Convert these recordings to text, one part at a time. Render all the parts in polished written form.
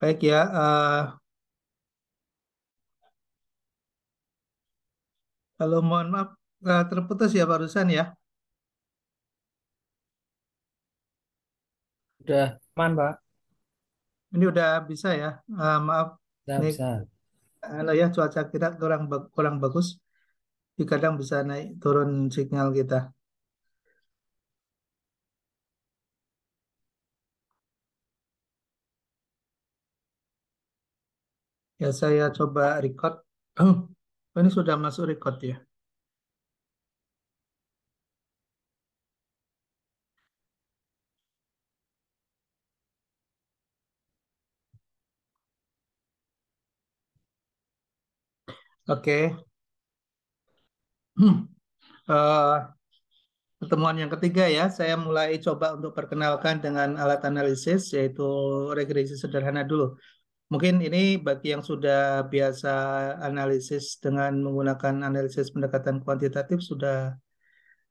Baik ya, kalau mohon maaf terputus ya barusan ya. Udah aman, Pak. Ini udah bisa ya. Maaf, Udah ini bisa. ya cuaca kita kurang bagus. Jadi kadang bisa naik turun sinyal kita. Ya saya coba record. Oh, ini sudah masuk record ya. Oke. Eh, Pertemuan yang ketiga ya, saya mulai coba untuk perkenalkan dengan alat analisis, yaitu regresi sederhana dulu. Mungkin ini bagi yang sudah biasa analisis dengan menggunakan analisis pendekatan kuantitatif sudah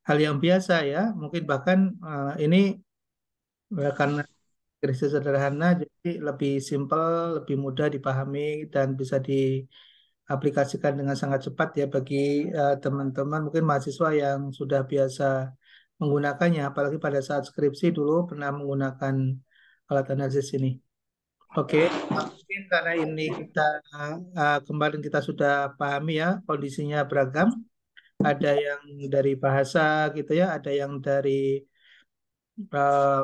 hal yang biasa ya. Mungkin bahkan ini karena regresi sederhana jadi lebih simpel, lebih mudah dipahami dan bisa diaplikasikan dengan sangat cepat ya bagi teman-teman mungkin mahasiswa yang sudah biasa menggunakannya. Apalagi pada saat skripsi dulu pernah menggunakan alat analisis ini. Oke, mungkin karena ini kita kemarin kita sudah pahami ya kondisinya beragam. Ada yang dari bahasa gitu ya, ada yang dari uh,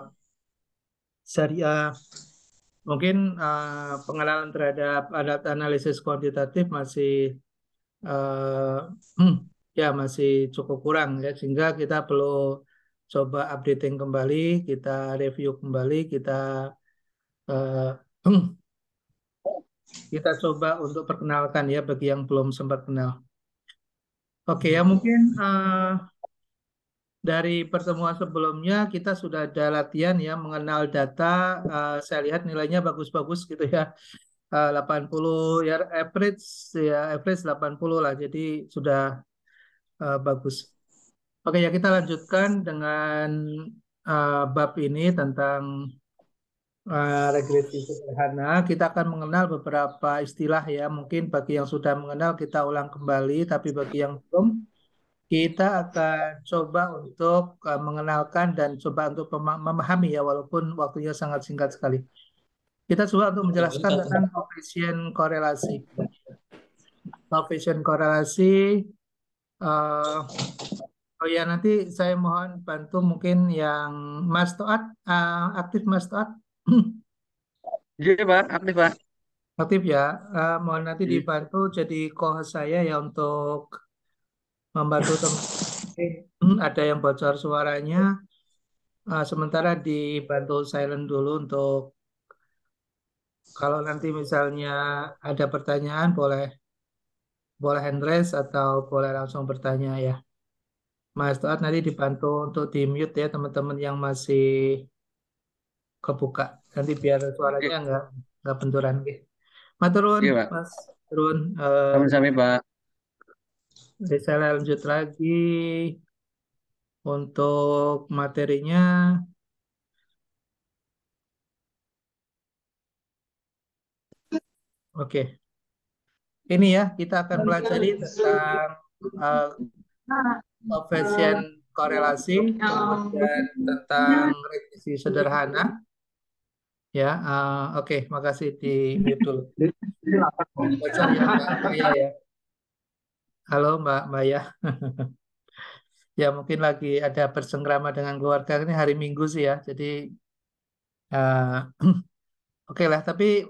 syariah. Mungkin pengenalan terhadap alat analisis kuantitatif masih ya masih cukup kurang ya, sehingga kita perlu coba updating kembali, kita review kembali, uh, kita coba untuk perkenalkan ya bagi yang belum sempat kenal. Oke ya mungkin dari pertemuan sebelumnya kita sudah ada latihan ya mengenal data. Saya lihat nilainya bagus-bagus gitu ya. 80 ya average 80 lah. Jadi sudah bagus. Oke ya kita lanjutkan dengan bab ini tentang regresi sederhana. Kita akan mengenal beberapa istilah ya. Mungkin bagi yang sudah mengenal kita ulang kembali, tapi bagi yang belum kita akan coba untuk mengenalkan dan coba untuk memahami ya walaupun waktunya sangat singkat sekali. Kita coba untuk menjelaskan tentang koefisien korelasi. Koefisien korelasi, oh ya nanti saya mohon bantu mungkin yang Mas Toat, aktif Mas Toat. Iya, Pak. Aktif, Pak. Aktif ya. Mohon nanti Iya. dibantu jadi co-host saya ya untuk membantu teman. Ada yang bocor suaranya. Sementara dibantu silent dulu untuk kalau nanti misalnya ada pertanyaan boleh boleh hand raise atau boleh langsung bertanya ya. Mas Toat nanti dibantu untuk di mute ya teman-teman yang masih kebuka. Nanti biar suaranya Iya, nggak benturan gitu. Maturun, iya, Pak. Mas Turun. Sami-sami, Pak. Saya lanjut lagi untuk materinya. Oke, ini ya kita akan pelajari tentang uh, koefisien korelasi, kemudian tentang regresi sederhana. Ya, oke, makasih di mute dulu. Bocor ya Mbak Maya ya. Halo Mbak Maya. Ya mungkin lagi ada bersengkrama dengan keluarga ini hari Minggu sih ya. Jadi uh, oke lah. Tapi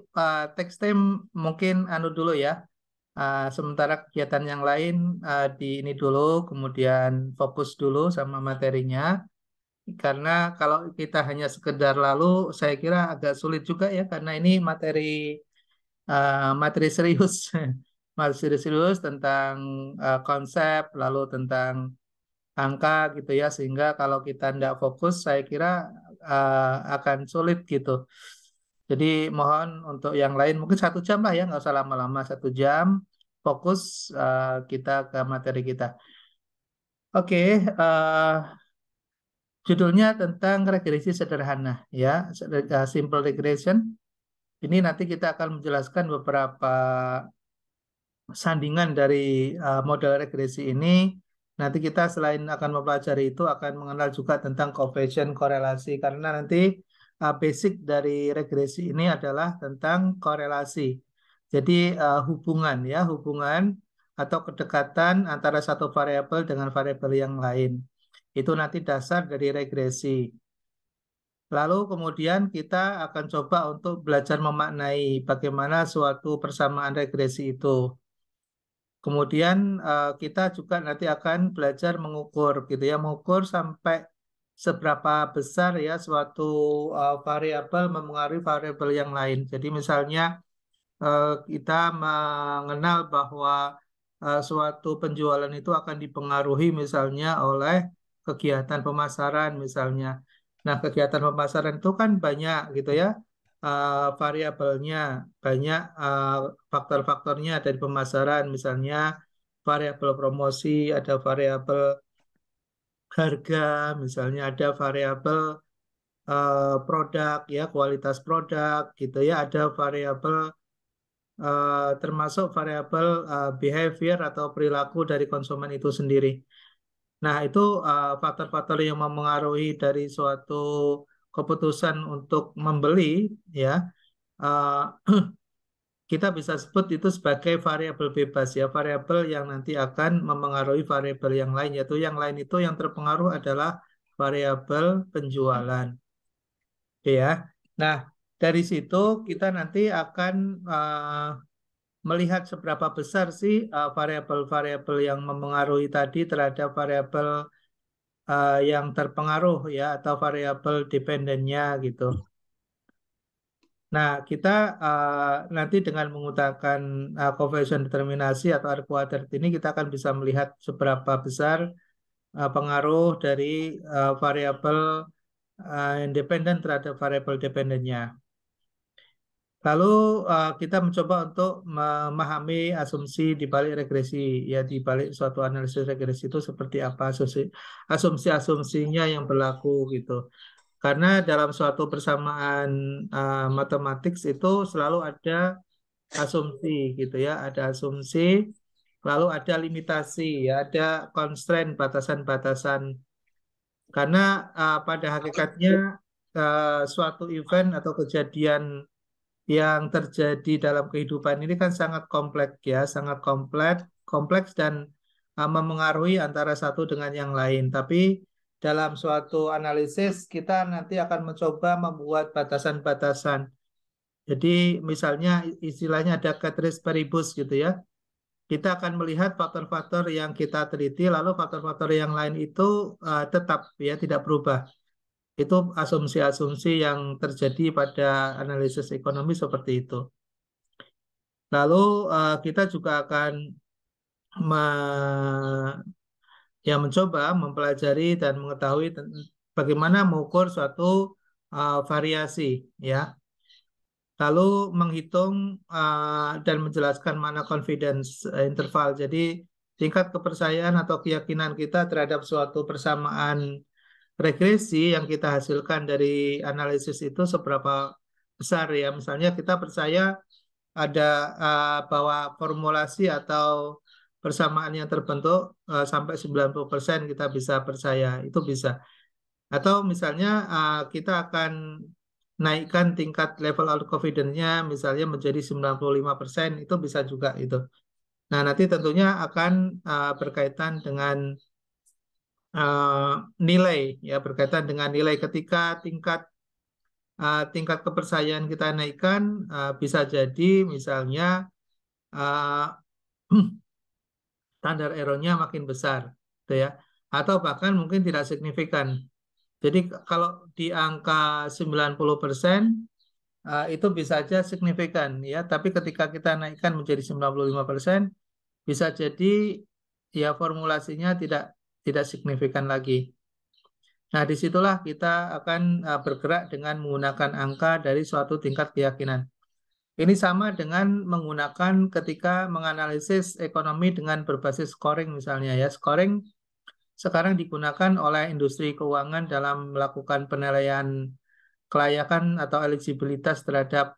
text time mungkin anu dulu ya. Sementara kegiatan yang lain di ini dulu, kemudian fokus dulu sama materinya. Karena kalau kita hanya sekedar lalu, saya kira agak sulit juga ya, karena ini materi serius, materi serius tentang konsep, lalu tentang angka gitu ya, sehingga kalau kita tidak fokus, saya kira akan sulit gitu. Jadi mohon untuk yang lain mungkin 1 jam lah ya, nggak usah lama-lama 1 jam, fokus kita ke materi kita. Oke, judulnya tentang regresi sederhana ya, simple regression. Ini nanti kita akan menjelaskan beberapa sandingan dari model regresi ini. Nanti kita selain akan mempelajari itu akan mengenal juga tentang coefficient korelasi karena nanti basic dari regresi ini adalah tentang korelasi. Jadi hubungan ya, hubungan atau kedekatan antara satu variabel dengan variabel yang lain. Itu nanti dasar dari regresi. Lalu kemudian kita akan coba untuk belajar memaknai bagaimana suatu persamaan regresi itu. Kemudian kita juga nanti akan belajar mengukur gitu ya, mengukur sampai seberapa besar ya suatu variabel memengaruhi variabel yang lain. Jadi misalnya kita mengenal bahwa suatu penjualan itu akan dipengaruhi misalnya oleh kegiatan pemasaran misalnya. Nah, kegiatan pemasaran itu kan banyak gitu ya, variabelnya, banyak faktor-faktornya dari pemasaran misalnya variabel promosi, ada variabel harga, misalnya ada variabel produk ya, kualitas produk gitu ya, ada variabel termasuk variabel behavior atau perilaku dari konsumen itu sendiri. Nah, itu faktor-faktor yang memengaruhi dari suatu keputusan untuk membeli, ya. eh, kita bisa sebut itu sebagai variabel bebas, ya, variabel yang nanti akan memengaruhi variabel yang lain, yaitu yang lain itu yang terpengaruh adalah variabel penjualan, ya. Nah, dari situ kita nanti akan melihat seberapa besar sih variabel-variabel yang memengaruhi tadi terhadap variabel yang terpengaruh ya atau variabel dependennya gitu. Nah, kita nanti dengan menggunakan coefficient determinasi atau R kuadrat ini kita akan bisa melihat seberapa besar pengaruh dari variabel independen terhadap variabel dependennya. Lalu kita mencoba untuk memahami asumsi di balik regresi, ya di balik suatu analisis regresi itu seperti apa asumsi-asumsinya yang berlaku gitu. Karena dalam suatu persamaan matematik itu selalu ada asumsi gitu ya, ada asumsi, lalu ada limitasi, ya ada constraint batasan-batasan. Karena pada hakikatnya suatu event atau kejadian yang terjadi dalam kehidupan ini kan sangat kompleks ya, sangat kompleks dan memengaruhi antara satu dengan yang lain. Tapi dalam suatu analisis kita nanti akan mencoba membuat batasan-batasan. Jadi misalnya istilahnya ada ceteris paribus gitu ya. Kita akan melihat faktor-faktor yang kita teliti, lalu faktor-faktor yang lain itu tetap ya tidak berubah. Itu asumsi-asumsi yang terjadi pada analisis ekonomi seperti itu. Lalu kita juga akan me- mencoba mempelajari dan mengetahui bagaimana mengukur suatu variasi, ya. Lalu menghitung dan menjelaskan mana confidence interval. Jadi tingkat kepercayaan atau keyakinan kita terhadap suatu persamaan regresi yang kita hasilkan dari analisis itu seberapa besar ya. Misalnya kita percaya ada bahwa formulasi atau persamaan yang terbentuk sampai 90% kita bisa percaya, itu bisa. Atau misalnya kita akan naikkan tingkat level out confidence-nya misalnya menjadi 95%, itu bisa juga itu. Nah, nanti tentunya akan berkaitan dengan nilai ya, berkaitan dengan nilai ketika tingkat kepercayaan kita naikkan bisa jadi misalnya uh, standar errornya makin besar, gitu ya. Atau bahkan mungkin tidak signifikan. Jadi kalau di angka 90% itu bisa saja signifikan ya, tapi ketika kita naikkan menjadi 95% bisa jadi ya formulasinya tidak signifikan lagi. Nah, disitulah kita akan bergerak dengan menggunakan angka dari suatu tingkat keyakinan. Ini sama dengan menggunakan ketika menganalisis ekonomi dengan berbasis scoring misalnya ya. Scoring sekarang digunakan oleh industri keuangan dalam melakukan penilaian kelayakan atau eligibilitas terhadap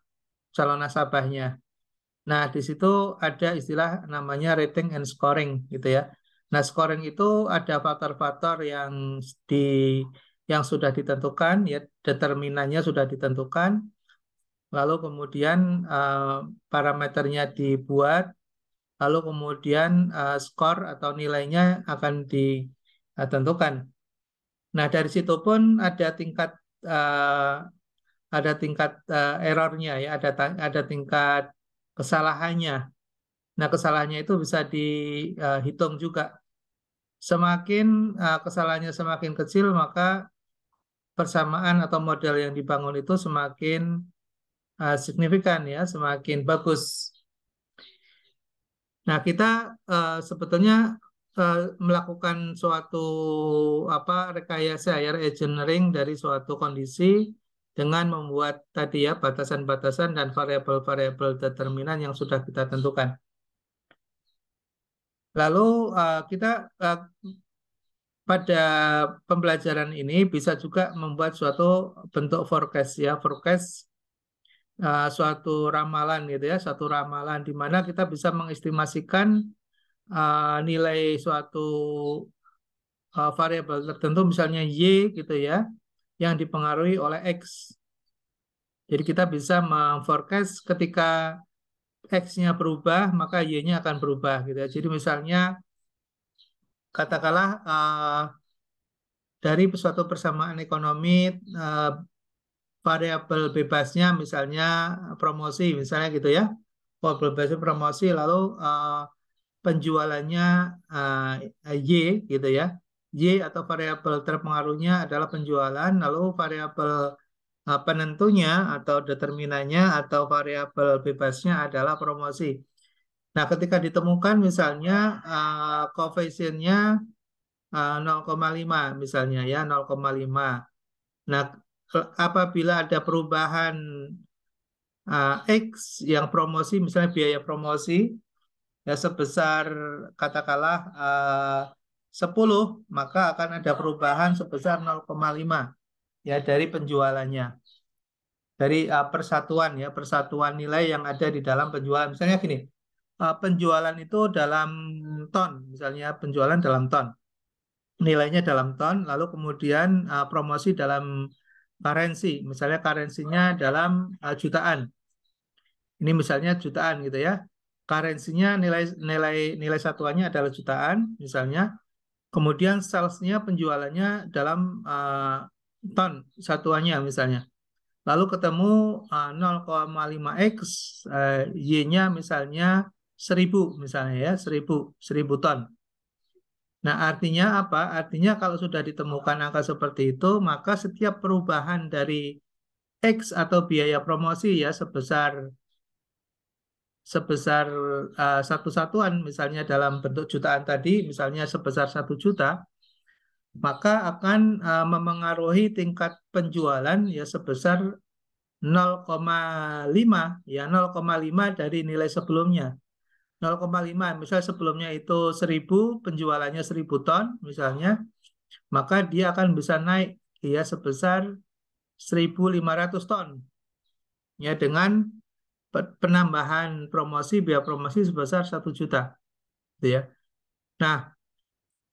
calon nasabahnya. Nah, di situ ada istilah namanya rating and scoring gitu ya. Nah, scoring itu ada faktor-faktor di yang sudah ditentukan ya, determinannya sudah ditentukan, lalu kemudian parameternya dibuat, lalu kemudian skor atau nilainya akan ditentukan. Nah, dari situ pun ada tingkat errornya ya, ada tingkat kesalahannya. Nah, kesalahannya itu bisa dihitung juga. Semakin kesalahannya semakin kecil, maka persamaan atau model yang dibangun itu semakin signifikan ya, semakin bagus. Nah, kita sebetulnya melakukan suatu rekayasa ya, engineering dari suatu kondisi dengan membuat tadi ya batasan-batasan dan variabel-variabel determinan yang sudah kita tentukan. Lalu kita pada pembelajaran ini bisa juga membuat suatu bentuk forecast ya, forecast suatu ramalan gitu ya, suatu ramalan di mana kita bisa mengestimasikan nilai suatu variabel tertentu misalnya Y gitu ya, yang dipengaruhi oleh X. Jadi kita bisa memforecast ketika X-nya berubah, maka Y-nya akan berubah gitu ya. Jadi misalnya katakanlah dari suatu persamaan ekonomi variabel bebasnya misalnya promosi misalnya gitu ya. Variabel bebasnya promosi lalu penjualannya Y gitu ya. Y atau variabel terpengaruhnya adalah penjualan, lalu variabel penentunya atau determinannya atau variabel bebasnya adalah promosi. Nah, ketika ditemukan misalnya koefisiennya 0,5 misalnya ya 0,5. Nah, apabila ada perubahan X yang promosi misalnya biaya promosi ya sebesar katakanlah 10, maka akan ada perubahan sebesar 0,5 ya dari penjualannya. Dari persatuan ya, persatuan nilai yang ada di dalam penjualan. Misalnya gini, penjualan itu dalam ton, misalnya penjualan dalam ton. Nilainya dalam ton, lalu kemudian promosi dalam currency, misalnya currency-nya dalam jutaan. Ini misalnya jutaan gitu ya. Currency-nya nilai nilai nilai satuannya adalah jutaan misalnya. Kemudian sales-nya penjualannya dalam ton satuannya misalnya. Lalu ketemu 0,5x Y-nya misalnya 1000 misalnya ya, 1000 ton. Nah, artinya apa? Artinya kalau sudah ditemukan angka seperti itu, maka setiap perubahan dari X atau biaya promosi ya sebesar satu satuan, misalnya dalam bentuk jutaan tadi, misalnya sebesar 1 juta, maka akan memengaruhi tingkat penjualan ya sebesar 0,5 ya 0,5 dari nilai sebelumnya. 0,5 misal sebelumnya itu 1000 penjualannya 1000 ton misalnya, maka dia akan bisa naik ya sebesar 1500 ton ya dengan penambahan promosi biaya promosi sebesar 1 juta gitu ya. Nah,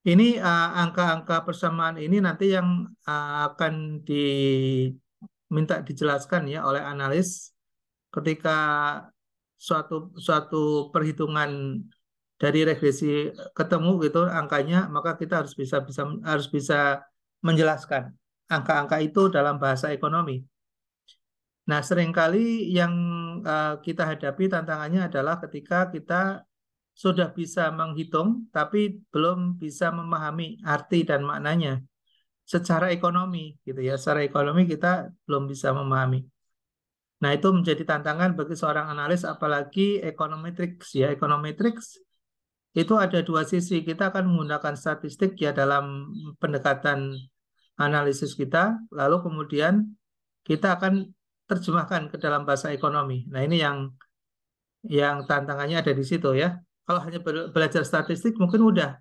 ini angka-angka persamaan ini nanti yang akan diminta dijelaskan ya oleh analis ketika suatu suatu perhitungan dari regresi ketemu gitu angkanya, maka kita harus bisa menjelaskan angka-angka itu dalam bahasa ekonomi. Nah, seringkali yang kita hadapi tantangannya adalah ketika kita sudah bisa menghitung tapi belum bisa memahami arti dan maknanya secara ekonomi gitu ya. Secara ekonomi kita belum bisa memahami. Nah, itu menjadi tantangan bagi seorang analis apalagi econometrics ya. Econometrics itu ada dua sisi. Kita akan menggunakan statistik ya dalam pendekatan analisis kita, lalu kemudian kita akan terjemahkan ke dalam bahasa ekonomi. Nah, ini yang tantangannya ada di situ ya. Kalau hanya belajar statistik mungkin udah,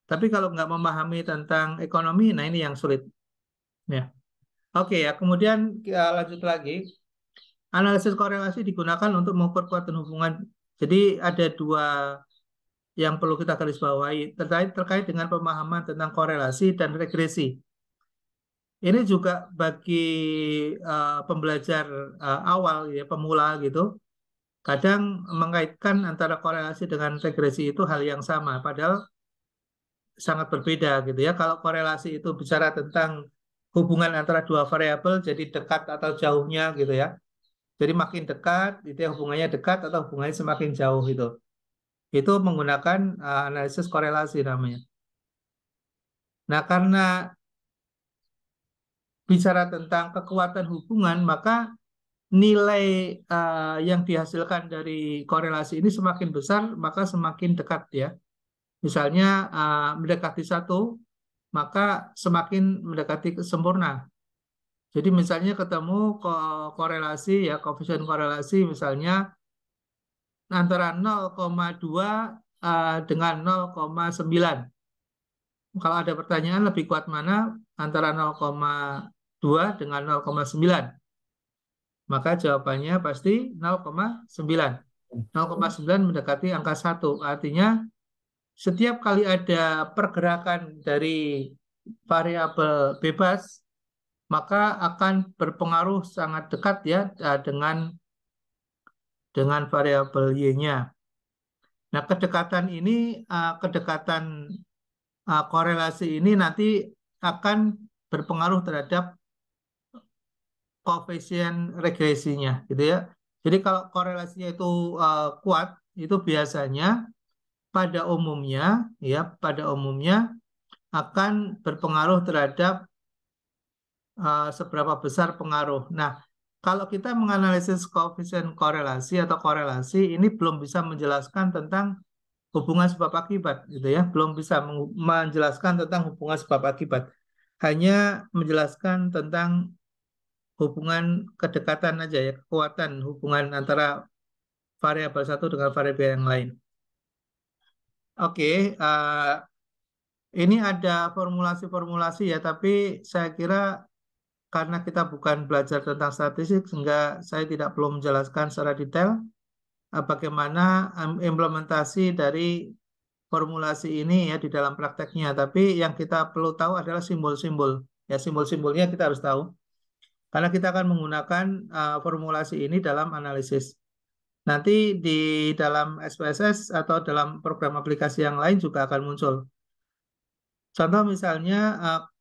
tapi kalau nggak memahami tentang ekonomi, nah ini yang sulit. Ya. Oke ya, kemudian lanjut lagi. analisis korelasi digunakan untuk mengukur kekuatan hubungan. Jadi ada dua yang perlu kita garis bawahi terkait dengan pemahaman tentang korelasi dan regresi. Ini juga bagi pembelajar awal ya, pemula gitu, kadang mengaitkan antara korelasi dengan regresi itu hal yang sama, padahal sangat berbeda gitu ya. Kalau korelasi itu bicara tentang hubungan antara dua variabel, jadi dekat atau jauhnya gitu ya. Jadi makin dekat, itu ya hubungannya dekat atau hubungannya semakin jauh itu. Itu menggunakan analisis korelasi namanya. Nah, karena bicara tentang kekuatan hubungan, maka nilai yang dihasilkan dari korelasi ini semakin besar, maka semakin dekat ya. Misalnya mendekati satu, maka semakin mendekati sempurna. Jadi misalnya ketemu korelasi ya, koefisien korelasi misalnya antara 0,2 dengan 0,9. Kalau ada pertanyaan lebih kuat mana antara 0,2 dengan 0,9? Maka jawabannya pasti 0,9. 0,9 mendekati angka 1. Artinya setiap kali ada pergerakan dari variabel bebas, maka akan berpengaruh sangat dekat ya dengan variabel Y-nya. Nah, kedekatan ini, kedekatan korelasi ini nanti akan berpengaruh terhadap koefisien regresinya, gitu ya. Jadi kalau korelasinya itu kuat, itu biasanya pada umumnya akan berpengaruh terhadap seberapa besar pengaruh. Nah, kalau kita menganalisis koefisien korelasi atau korelasi, ini belum bisa menjelaskan tentang hubungan sebab akibat, gitu ya. Belum bisa menjelaskan tentang hubungan sebab akibat. Hanya menjelaskan tentang hubungan kedekatan aja ya, kekuatan hubungan antara variabel satu dengan variabel yang lain. Oke, ini ada formulasi-formulasi ya, tapi saya kira karena kita bukan belajar tentang statistik, sehingga saya tidak perlu menjelaskan secara detail bagaimana implementasi dari formulasi ini ya di dalam prakteknya. Tapi yang kita perlu tahu adalah simbol-simbol. Ya, simbol-simbolnya kita harus tahu. Karena kita akan menggunakan formulasi ini dalam analisis. Nanti di dalam SPSS atau dalam program aplikasi yang lain juga akan muncul. Contoh misalnya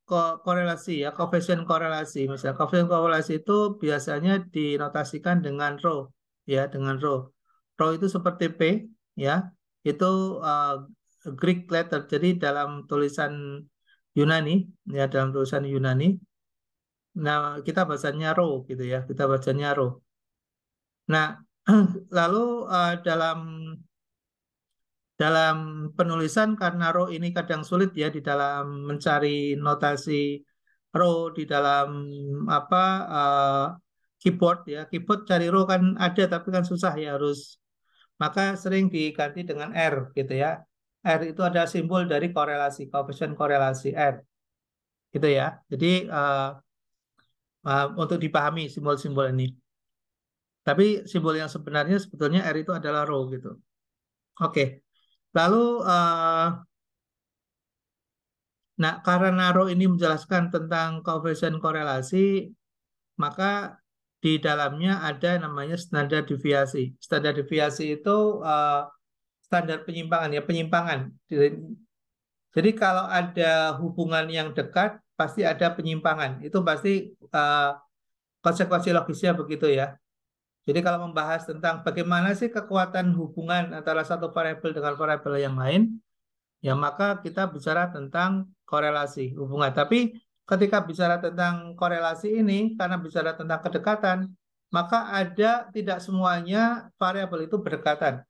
korelasi ya, koefisien korelasi. Misalnya koefisien korelasi itu biasanya dinotasikan dengan rho ya, dengan rho. Rho itu seperti P ya. Itu uh, Greek letter. Jadi dalam tulisan Yunani ya, dalam tulisan Yunani. Nah, kita bacanya rho gitu ya. Kita bacanya rho. Nah, lalu dalam penulisan karena row ini kadang sulit ya di dalam mencari notasi row di dalam apa keyboard ya. Keyboard cari row kan ada tapi kan susah ya, harus maka sering diganti dengan R gitu ya. R itu ada simbol dari korelasi, koefisien korelasi R gitu ya. Jadi untuk dipahami simbol-simbol ini. Tapi simbol yang sebenarnya sebetulnya R itu adalah row gitu. Oke. Lalu nah, karena row ini menjelaskan tentang koefisien korelasi, maka di dalamnya ada namanya standar deviasi. Standar deviasi itu standar penyimpangan ya, penyimpangan. Jadi kalau ada hubungan yang dekat, pasti ada penyimpangan. Itu pasti konsekuensi logisnya begitu ya. Jadi kalau membahas tentang bagaimana sih kekuatan hubungan antara satu variabel dengan variabel yang lain, ya maka kita bicara tentang korelasi hubungan. Tapi ketika bicara tentang korelasi ini, karena bicara tentang kedekatan, maka tidak semuanya variabel itu berdekatan.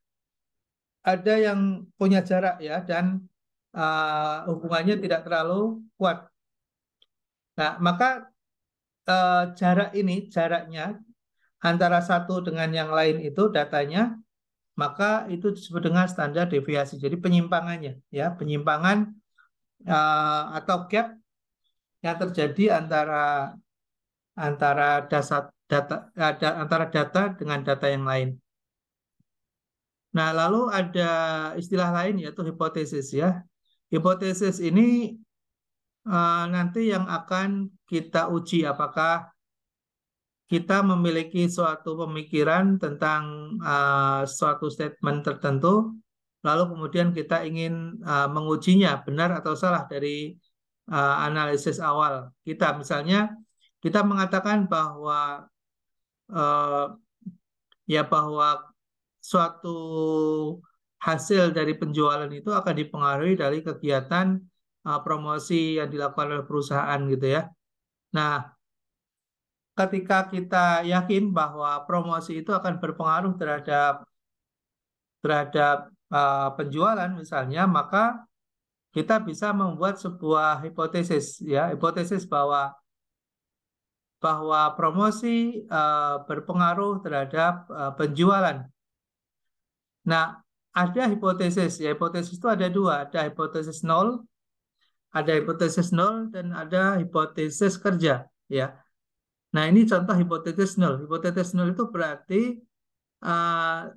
Ada yang punya jarak ya, dan hubungannya tidak terlalu kuat. Nah, maka jaraknya antara satu dengan yang lain itu datanya, maka itu disebut dengan standar deviasi. Jadi penyimpangannya, ya penyimpangan atau gap yang terjadi antara antara antara data dengan data yang lain. Nah, lalu ada istilah lain yaitu hipotesis ya. Hipotesis ini nanti yang akan kita uji apakah kita memiliki suatu pemikiran tentang suatu statement tertentu, lalu kemudian kita ingin mengujinya benar atau salah dari analisis awal kita. Misalnya, kita mengatakan bahwa eh, ya bahwa suatu hasil dari penjualan itu akan dipengaruhi dari kegiatan promosi yang dilakukan oleh perusahaan gitu ya. Nah, ketika kita yakin bahwa promosi itu akan berpengaruh terhadap terhadap penjualan misalnya, maka kita bisa membuat sebuah hipotesis ya, hipotesis bahwa promosi berpengaruh terhadap penjualan. Nah, ada hipotesis ya, hipotesis itu ada dua, ada hipotesis nol dan ada hipotesis kerja ya. Nah, ini contoh hipotesis nol. Hipotesis nol itu berarti uh,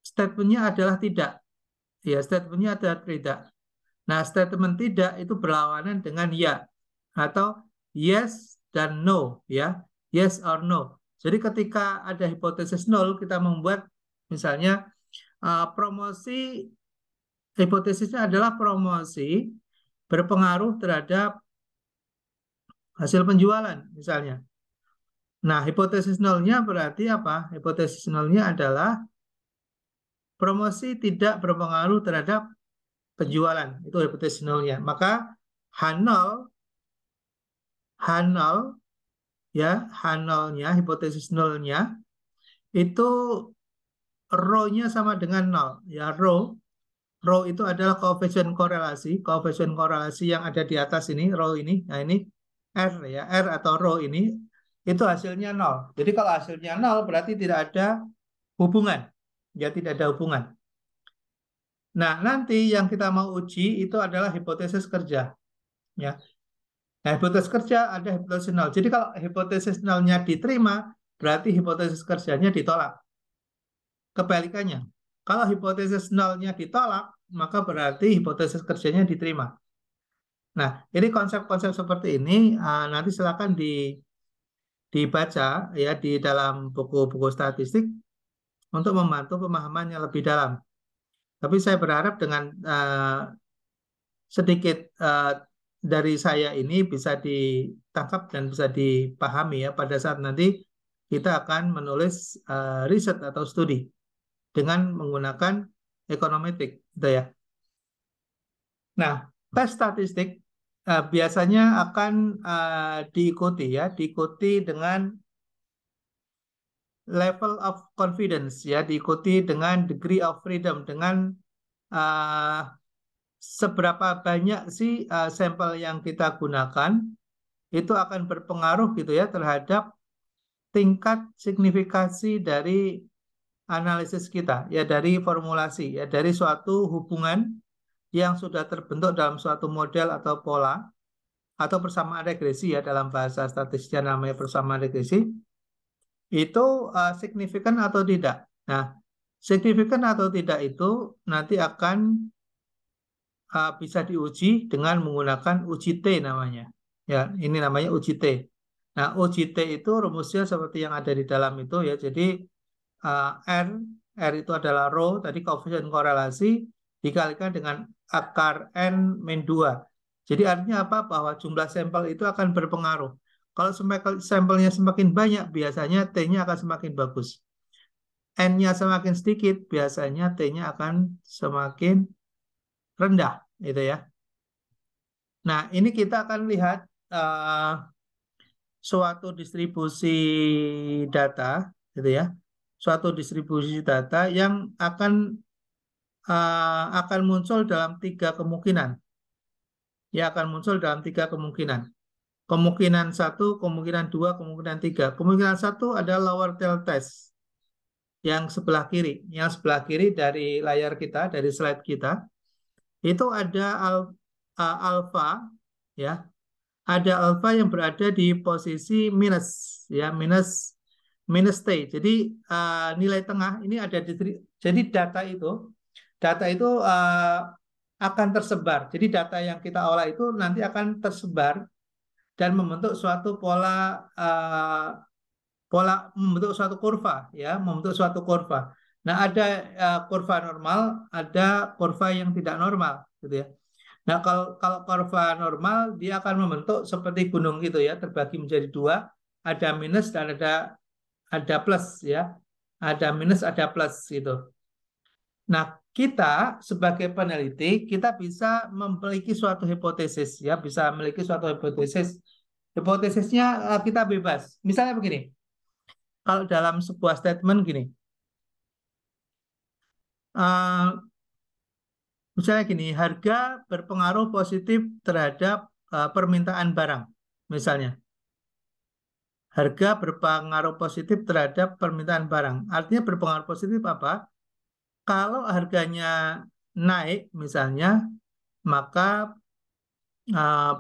statementnya adalah tidak. Ya, statementnya adalah tidak. Nah, statement tidak itu berlawanan dengan ya atau yes dan no ya, yes or no. Jadi ketika ada hipotesis nol, kita membuat misalnya promosi, hipotesisnya adalah promosi berpengaruh terhadap hasil penjualan misalnya. Nah, hipotesis nolnya berarti apa? Hipotesis nolnya adalah promosi tidak berpengaruh terhadap penjualan. Itu hipotesis nolnya. Maka H0, H0 ya, H0-nya, hipotesis nolnya itu rho-nya sama dengan nol. Ya, rho itu adalah koefisien korelasi yang ada di atas ini, rho ini. Nah, ini R ya, R atau rho ini itu hasilnya nol. Jadi kalau hasilnya nol berarti tidak ada hubungan. Ya, tidak ada hubungan. Nah, nanti yang kita mau uji itu adalah hipotesis kerja. Ya. Nah, hipotesis kerja ada hipotesis nol. Jadi kalau hipotesis nolnya diterima, berarti hipotesis kerjanya ditolak. Kebalikannya, kalau hipotesis nolnya ditolak, maka berarti hipotesis kerjanya diterima. Nah, ini konsep-konsep seperti ini nanti silakan dibaca ya di dalam buku-buku statistik untuk membantu pemahaman yang lebih dalam. Tapi saya berharap dengan sedikit dari saya ini bisa ditangkap dan bisa dipahami ya pada saat nanti kita akan menulis riset atau studi dengan menggunakan ekonometrik, gitu ya. Nah, tes statistik biasanya akan diikuti dengan level of confidence ya, diikuti dengan degree of freedom, dengan uh, seberapa banyak sih sampel yang kita gunakan itu akan berpengaruh gitu ya terhadap tingkat signifikansi dari analisis kita ya, dari formulasi ya, dari suatu hubungan yang sudah terbentuk dalam suatu model atau pola atau persamaan regresi ya, dalam bahasa statistiknya namanya persamaan regresi, itu signifikan atau tidak. Nah, signifikan atau tidak itu nanti akan bisa diuji dengan menggunakan uji T namanya. Ya, ini namanya uji T. Nah, uji T itu rumusnya seperti yang ada di dalam itu ya. Jadi R, R itu adalah rho, tadi koefisien korelasi, dikalikan dengan akar N min 2. Jadi artinya apa? Bahwa jumlah sampel itu akan berpengaruh. Kalau sampelnya semakin banyak, biasanya T-nya akan semakin bagus. N-nya semakin sedikit, biasanya T-nya akan semakin rendah, gitu ya. Nah, ini kita akan lihat suatu distribusi data, gitu ya. Suatu distribusi data yang akan muncul dalam tiga kemungkinan. Ya, akan muncul dalam tiga kemungkinan. Kemungkinan satu, kemungkinan dua, kemungkinan tiga. Kemungkinan satu adalah lower tail test yang sebelah kiri. Yang sebelah kiri dari layar kita, dari slide kita, itu ada alpha, ya. ada alfa yang berada di posisi minus, ya, minus minus T. Jadi nilai tengah ini ada di, jadi data itu akan tersebar. Jadi data yang kita olah itu nanti akan tersebar dan membentuk suatu membentuk suatu kurva, ya, membentuk suatu kurva. Nah, ada kurva normal, ada kurva yang tidak normal, gitu ya. Nah, kalau kalau kurva normal dia akan membentuk seperti gunung gitu ya, terbagi menjadi dua, ada minus dan ada plus, ya. Ada minus, ada plus gitu. Nah, kita sebagai peneliti kita bisa memiliki suatu hipotesis, ya, bisa memiliki suatu hipotesis. Hipotesisnya kita bebas. Misalnya begini, kalau dalam sebuah statement gini, eh, misalnya gini, harga berpengaruh positif terhadap permintaan barang. Misalnya, harga berpengaruh positif terhadap permintaan barang. Artinya berpengaruh positif apa? Kalau harganya naik, misalnya, maka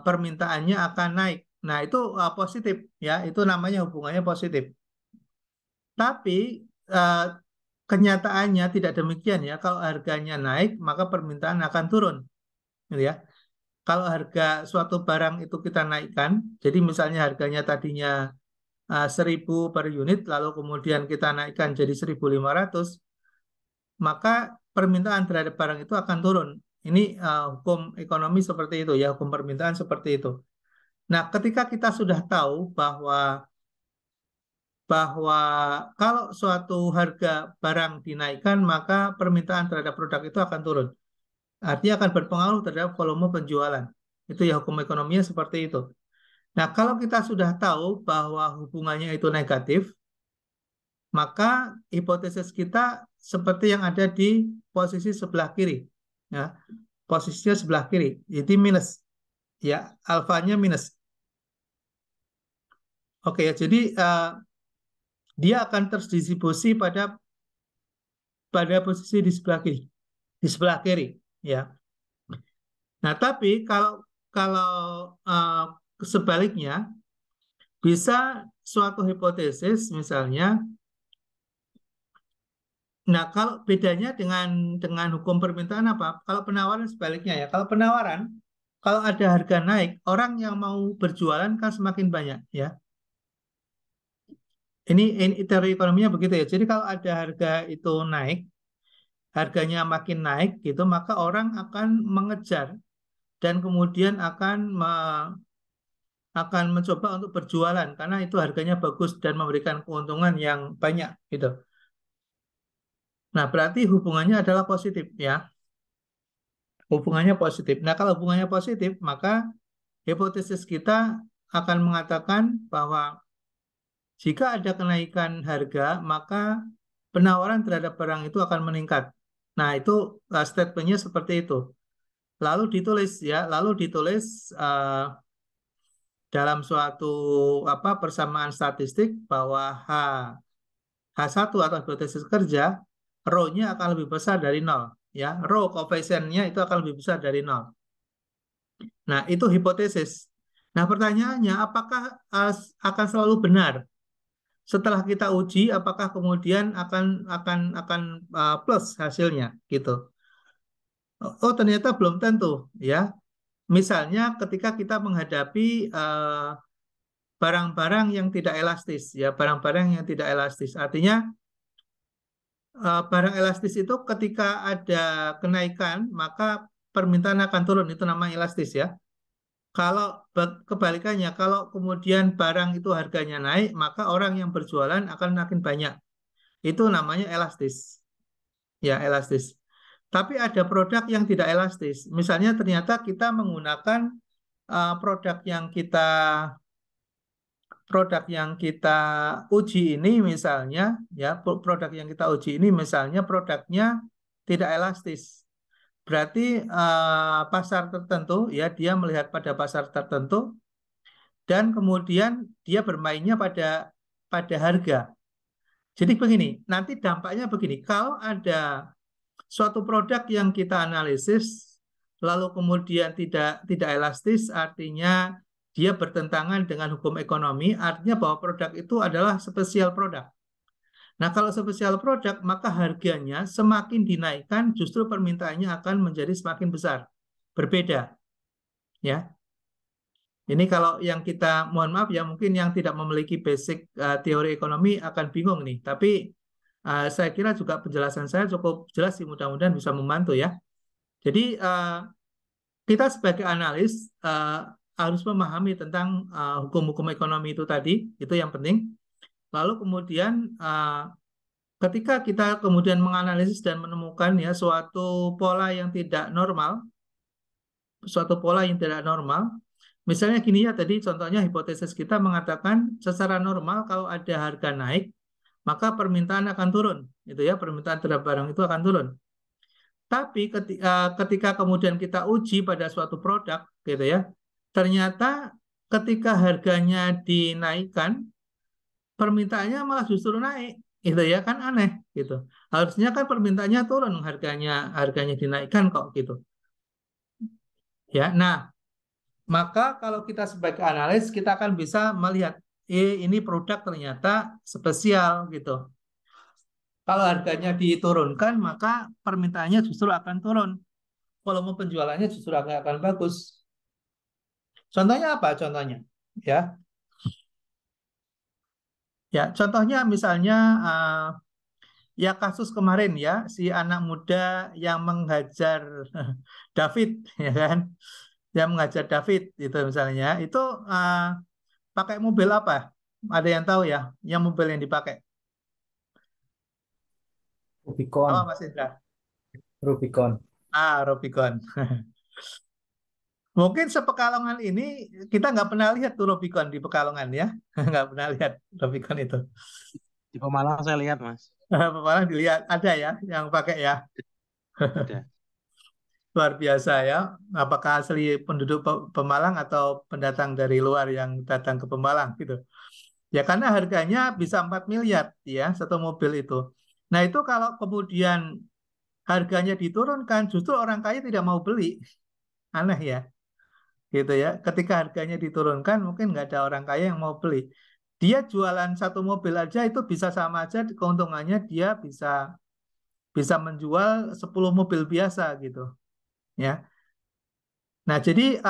permintaannya akan naik. Nah, itu positif, ya. Itu namanya hubungannya positif. Tapi eh, kenyataannya tidak demikian, ya. Kalau harganya naik, maka permintaan akan turun, gitu ya. Kalau harga suatu barang itu kita naikkan, jadi misalnya harganya tadinya 1.000 per unit, lalu kemudian kita naikkan jadi 1.500, maka permintaan terhadap barang itu akan turun. Ini hukum ekonomi seperti itu, ya, hukum permintaan seperti itu. Nah, ketika kita sudah tahu bahwa kalau suatu harga barang dinaikkan, maka permintaan terhadap produk itu akan turun. Artinya akan berpengaruh terhadap volume penjualan. Itu ya hukum ekonominya seperti itu. Nah, kalau kita sudah tahu bahwa hubungannya itu negatif, maka hipotesis kita seperti yang ada di posisi sebelah kiri. Ya, posisinya sebelah kiri, jadi minus. Ya, alfanya minus. Oke, ya, jadi dia akan terdistribusi pada pada posisi di sebelah kiri, di sebelah kiri, ya. Nah, tapi kalau kalau uh, sebaliknya bisa suatu hipotesis misalnya. Nah, kalau bedanya dengan hukum permintaan apa? Kalau penawaran sebaliknya, ya. Kalau penawaran, kalau ada harga naik, orang yang mau berjualan kan semakin banyak, ya. Ini teori ekonominya begitu, ya. Jadi kalau ada harga itu naik, harganya makin naik gitu, maka orang akan mengejar dan kemudian akan mencoba untuk berjualan karena itu harganya bagus dan memberikan keuntungan yang banyak gitu. Nah, berarti hubungannya adalah positif, ya. Hubungannya positif. Nah, kalau hubungannya positif, maka hipotesis kita akan mengatakan bahwa jika ada kenaikan harga, maka penawaran terhadap barang itu akan meningkat. Nah, itu statementnya seperti itu. Lalu ditulis, ya, lalu ditulis dalam suatu persamaan statistik bahwa H1 atau hipotesis kerja, rho-nya akan lebih besar dari nol, ya. Rho koefisiennya itu akan lebih besar dari nol. Nah, itu hipotesis. Nah, pertanyaannya, apakah akan selalu benar? Setelah kita uji, apakah kemudian akan plus hasilnya, gitu? Oh, ternyata belum tentu, ya. Misalnya, ketika kita menghadapi barang-barang yang tidak elastis, ya, barang-barang yang tidak elastis. Artinya, barang elastis itu ketika ada kenaikan, maka permintaan akan turun. Itu namanya elastis, ya. Kalau kebalikannya, kalau kemudian barang itu harganya naik, maka orang yang berjualan akan makin banyak. Itu namanya elastis. Ya, elastis. Tapi ada produk yang tidak elastis. Misalnya ternyata kita menggunakan uh, produk yang kita produk yang kita uji ini misalnya, ya, produk yang kita uji ini misalnya produknya tidak elastis. Berarti pasar tertentu, ya, dia melihat pada pasar tertentu dan kemudian dia bermainnya pada pada harga. Jadi begini, nanti dampaknya begini, kalau ada suatu produk yang kita analisis lalu kemudian tidak elastis, artinya dia bertentangan dengan hukum ekonomi, artinya bahwa produk itu adalah spesial produk. Nah, kalau spesial produk, maka harganya semakin dinaikkan, justru permintaannya akan menjadi semakin besar. Berbeda, ya. Ini kalau yang kita, mohon maaf ya, mungkin yang tidak memiliki basic teori ekonomi akan bingung nih. Tapi saya kira juga penjelasan saya cukup jelas sih, mudah-mudahan bisa membantu ya. Jadi kita sebagai analis harus memahami tentang hukum-hukum ekonomi itu tadi, itu yang penting. Lalu kemudian ketika kita kemudian menganalisis dan menemukan ya suatu pola yang tidak normal. Misalnya gini ya, tadi contohnya hipotesis kita mengatakan secara normal kalau ada harga naik, maka permintaan akan turun, gitu ya, permintaan terhadap barang itu akan turun. Tapi ketika kemudian kita uji pada suatu produk, gitu ya, ternyata ketika harganya dinaikkan, permintaannya malah justru naik, gitu ya, kan aneh, gitu. Harusnya kan permintaannya turun, harganya dinaikkan kok, gitu. Ya, nah, maka kalau kita sebagai analis, kita akan bisa melihat, ini produk ternyata spesial gitu. Kalau harganya diturunkan, maka permintaannya justru akan turun. Volume penjualannya justru akan bagus. Contohnya apa? Contohnya, ya, ya. Contohnya misalnya, ya kasus kemarin ya, si anak muda yang menghajar David, ya kan? Yang menghajar David itu misalnya, itu pakai mobil apa? Ada yang tahu ya, yang mobil yang dipakai? Apa Rubicon, Mas Indra? Rubicon. Rubicon. Mungkin sepekalongan ini kita nggak pernah lihat tuh Rubicon di Pekalongan ya, nggak pernah lihat Rubicon itu. Di Pemalang saya lihat, Mas. Malah dilihat ada ya yang pakai ya, Ada. luar biasa ya. Apakah asli penduduk Pemalang atau pendatang dari luar yang datang ke Pemalang gitu? Ya karena harganya bisa 4 miliar ya satu mobil itu. Nah itu kalau kemudian harganya diturunkan, justru orang kaya tidak mau beli. Aneh ya, gitu ya. Ketika harganya diturunkan, mungkin nggak ada orang kaya yang mau beli. Dia jualan satu mobil aja itu bisa sama aja keuntungannya dia bisa bisa menjual 10 mobil biasa gitu, ya. Nah, jadi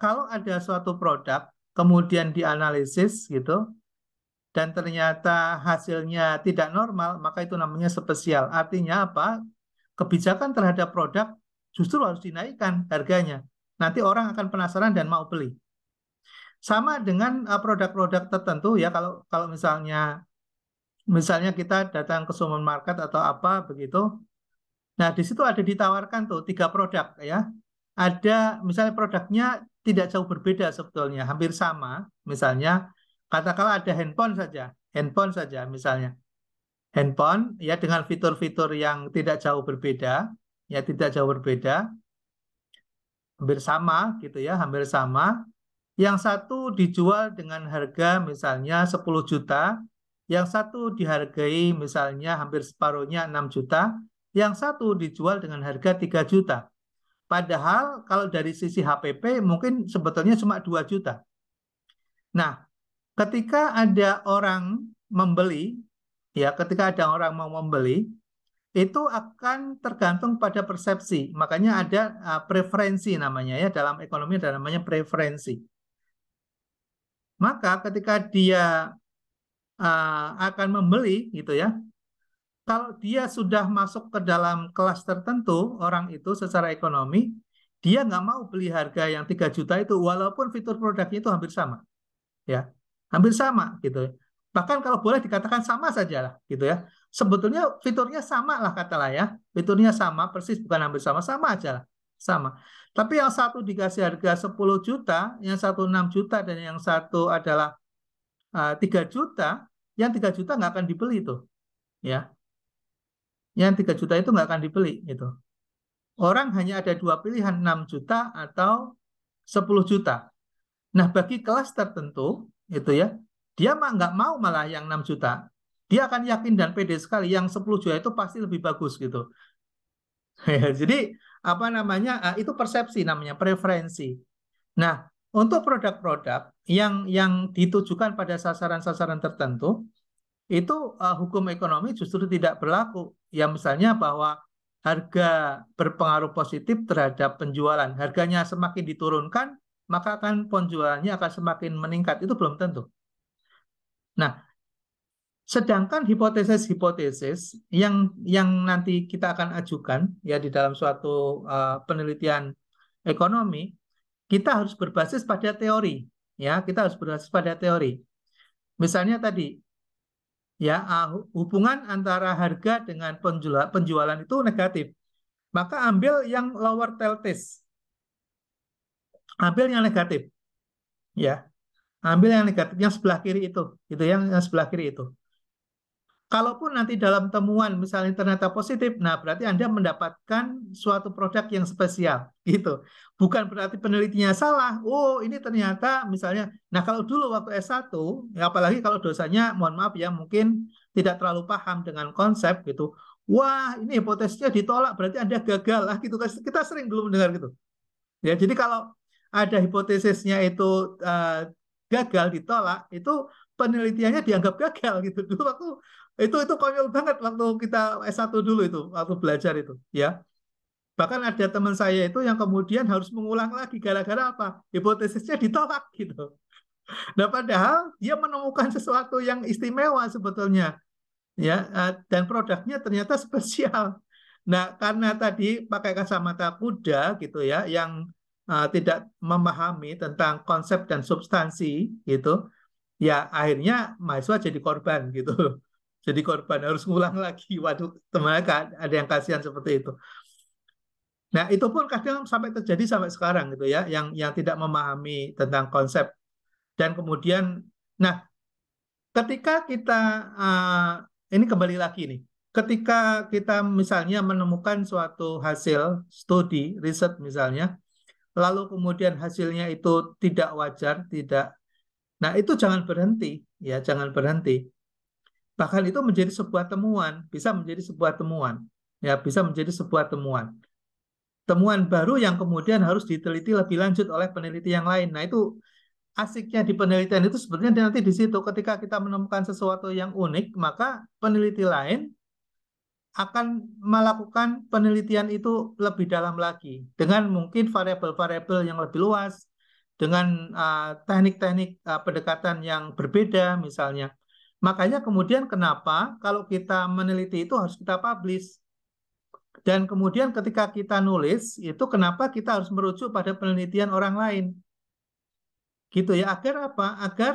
kalau ada suatu produk kemudian dianalisis gitu dan ternyata hasilnya tidak normal, maka itu namanya spesial. Artinya apa? Kebijakan terhadap produk justru harus dinaikkan harganya. Nanti orang akan penasaran dan mau beli. Sama dengan produk-produk tertentu ya, kalau kalau misalnya kita datang ke supermarket atau apa begitu. Nah, di situ ada ditawarkan tuh 3 produk ya. Ada misalnya produknya tidak jauh berbeda sebetulnya, hampir sama. Misalnya katakanlah ada handphone saja misalnya. Handphone ya dengan fitur-fitur yang tidak jauh berbeda, ya tidak jauh berbeda, hampir sama gitu ya, hampir sama. Yang satu dijual dengan harga misalnya 10 juta, yang satu dihargai misalnya hampir separuhnya 6 juta, yang satu dijual dengan harga 3 juta. Padahal kalau dari sisi HPP mungkin sebetulnya cuma 2 juta. Nah, ketika ada orang membeli, ya ketika ada orang mau membeli, itu akan tergantung pada persepsi. Makanya ada preferensi namanya ya, dalam ekonomi ada namanya preferensi. Maka ketika dia akan membeli gitu ya, kalau dia sudah masuk ke dalam kelas tertentu orang itu secara ekonomi, dia nggak mau beli harga yang 3 juta itu walaupun fitur produknya itu hampir sama, ya, hampir sama gitu. Bahkan kalau boleh dikatakan sama saja lah gitu ya. Sebetulnya fiturnya sama lah katalah ya, fiturnya sama persis bukan hampir sama, sama aja lah, sama. Tapi yang satu dikasih harga 10 juta, yang satu 6 juta dan yang satu adalah 3 juta, yang 3 juta nggak akan dibeli itu, ya. Yang 3 juta itu nggak akan dibeli itu. Orang hanya ada 2 pilihan, 6 juta atau 10 juta. Nah, bagi kelas tertentu itu ya, dia mah nggak mau malah yang 6 juta. Dia akan yakin dan pede sekali yang 10 juta itu pasti lebih bagus gitu. Jadi apa namanya? Itu persepsi namanya, preferensi. Nah, untuk produk-produk yang ditujukan pada sasaran-sasaran tertentu, itu hukum ekonomi justru tidak berlaku. Ya misalnya bahwa harga berpengaruh positif terhadap penjualan. Harganya semakin diturunkan, maka akan penjualannya akan semakin meningkat. Itu belum tentu. Nah, sedangkan hipotesis-hipotesis yang nanti kita akan ajukan ya di dalam suatu penelitian ekonomi, kita harus berbasis pada teori. Ya, kita harus berbasis pada teori. Misalnya tadi, ya hubungan antara harga dengan penjualan itu negatif. Maka ambil yang lower tail test. Ambil yang negatif. Ya, ambil yang negatif, yang sebelah kiri itu. Itu yang sebelah kiri itu. Kalaupun nanti dalam temuan misalnya ternyata positif, nah berarti Anda mendapatkan suatu produk yang spesial, gitu. Bukan berarti penelitinya salah. Oh, ini ternyata misalnya, nah kalau dulu waktu S1, ya apalagi kalau dosanya, mohon maaf ya, mungkin tidak terlalu paham dengan konsep gitu. Wah, ini hipotesisnya ditolak, berarti Anda gagal lah gitu. Kita sering dulu mendengar gitu. Ya, jadi kalau ada hipotesisnya itu gagal ditolak, itu penelitiannya dianggap gagal gitu. Dulu waktu itu konyol banget waktu kita S1 dulu itu, waktu belajar itu, ya. Bahkan ada teman saya itu yang kemudian harus mengulang lagi gara-gara apa? Hipotesisnya ditolak gitu. Nah, padahal dia menemukan sesuatu yang istimewa sebetulnya, ya, dan produknya ternyata spesial. Nah, karena tadi pakai kacamata kuda gitu ya, yang tidak memahami tentang konsep dan substansi gitu, ya akhirnya mahasiswa jadi korban gitu. Jadi korban harus ngulang lagi. Waduh, teman ada yang kasihan seperti itu. Nah, itu pun kadang sampai terjadi sampai sekarang gitu ya, yang tidak memahami tentang konsep dan kemudian, nah, ketika kita ini kembali lagi nih, ketika kita misalnya menemukan suatu hasil studi riset misalnya, lalu kemudian hasilnya itu tidak wajar, tidak, nah itu jangan berhenti, ya jangan berhenti. Bahkan itu menjadi sebuah temuan, bisa menjadi sebuah temuan, ya bisa menjadi sebuah temuan. Temuan baru yang kemudian harus diteliti lebih lanjut oleh peneliti yang lain. Nah itu asiknya di penelitian itu sebenarnya nanti di situ ketika kita menemukan sesuatu yang unik, maka peneliti lain akan melakukan penelitian itu lebih dalam lagi dengan mungkin variabel-variabel yang lebih luas, dengan teknik-teknik pendekatan yang berbeda misalnya. Makanya kemudian kenapa kalau kita meneliti itu harus kita publish. Dan kemudian ketika kita nulis itu kenapa kita harus merujuk pada penelitian orang lain. Gitu ya, agar apa? Agar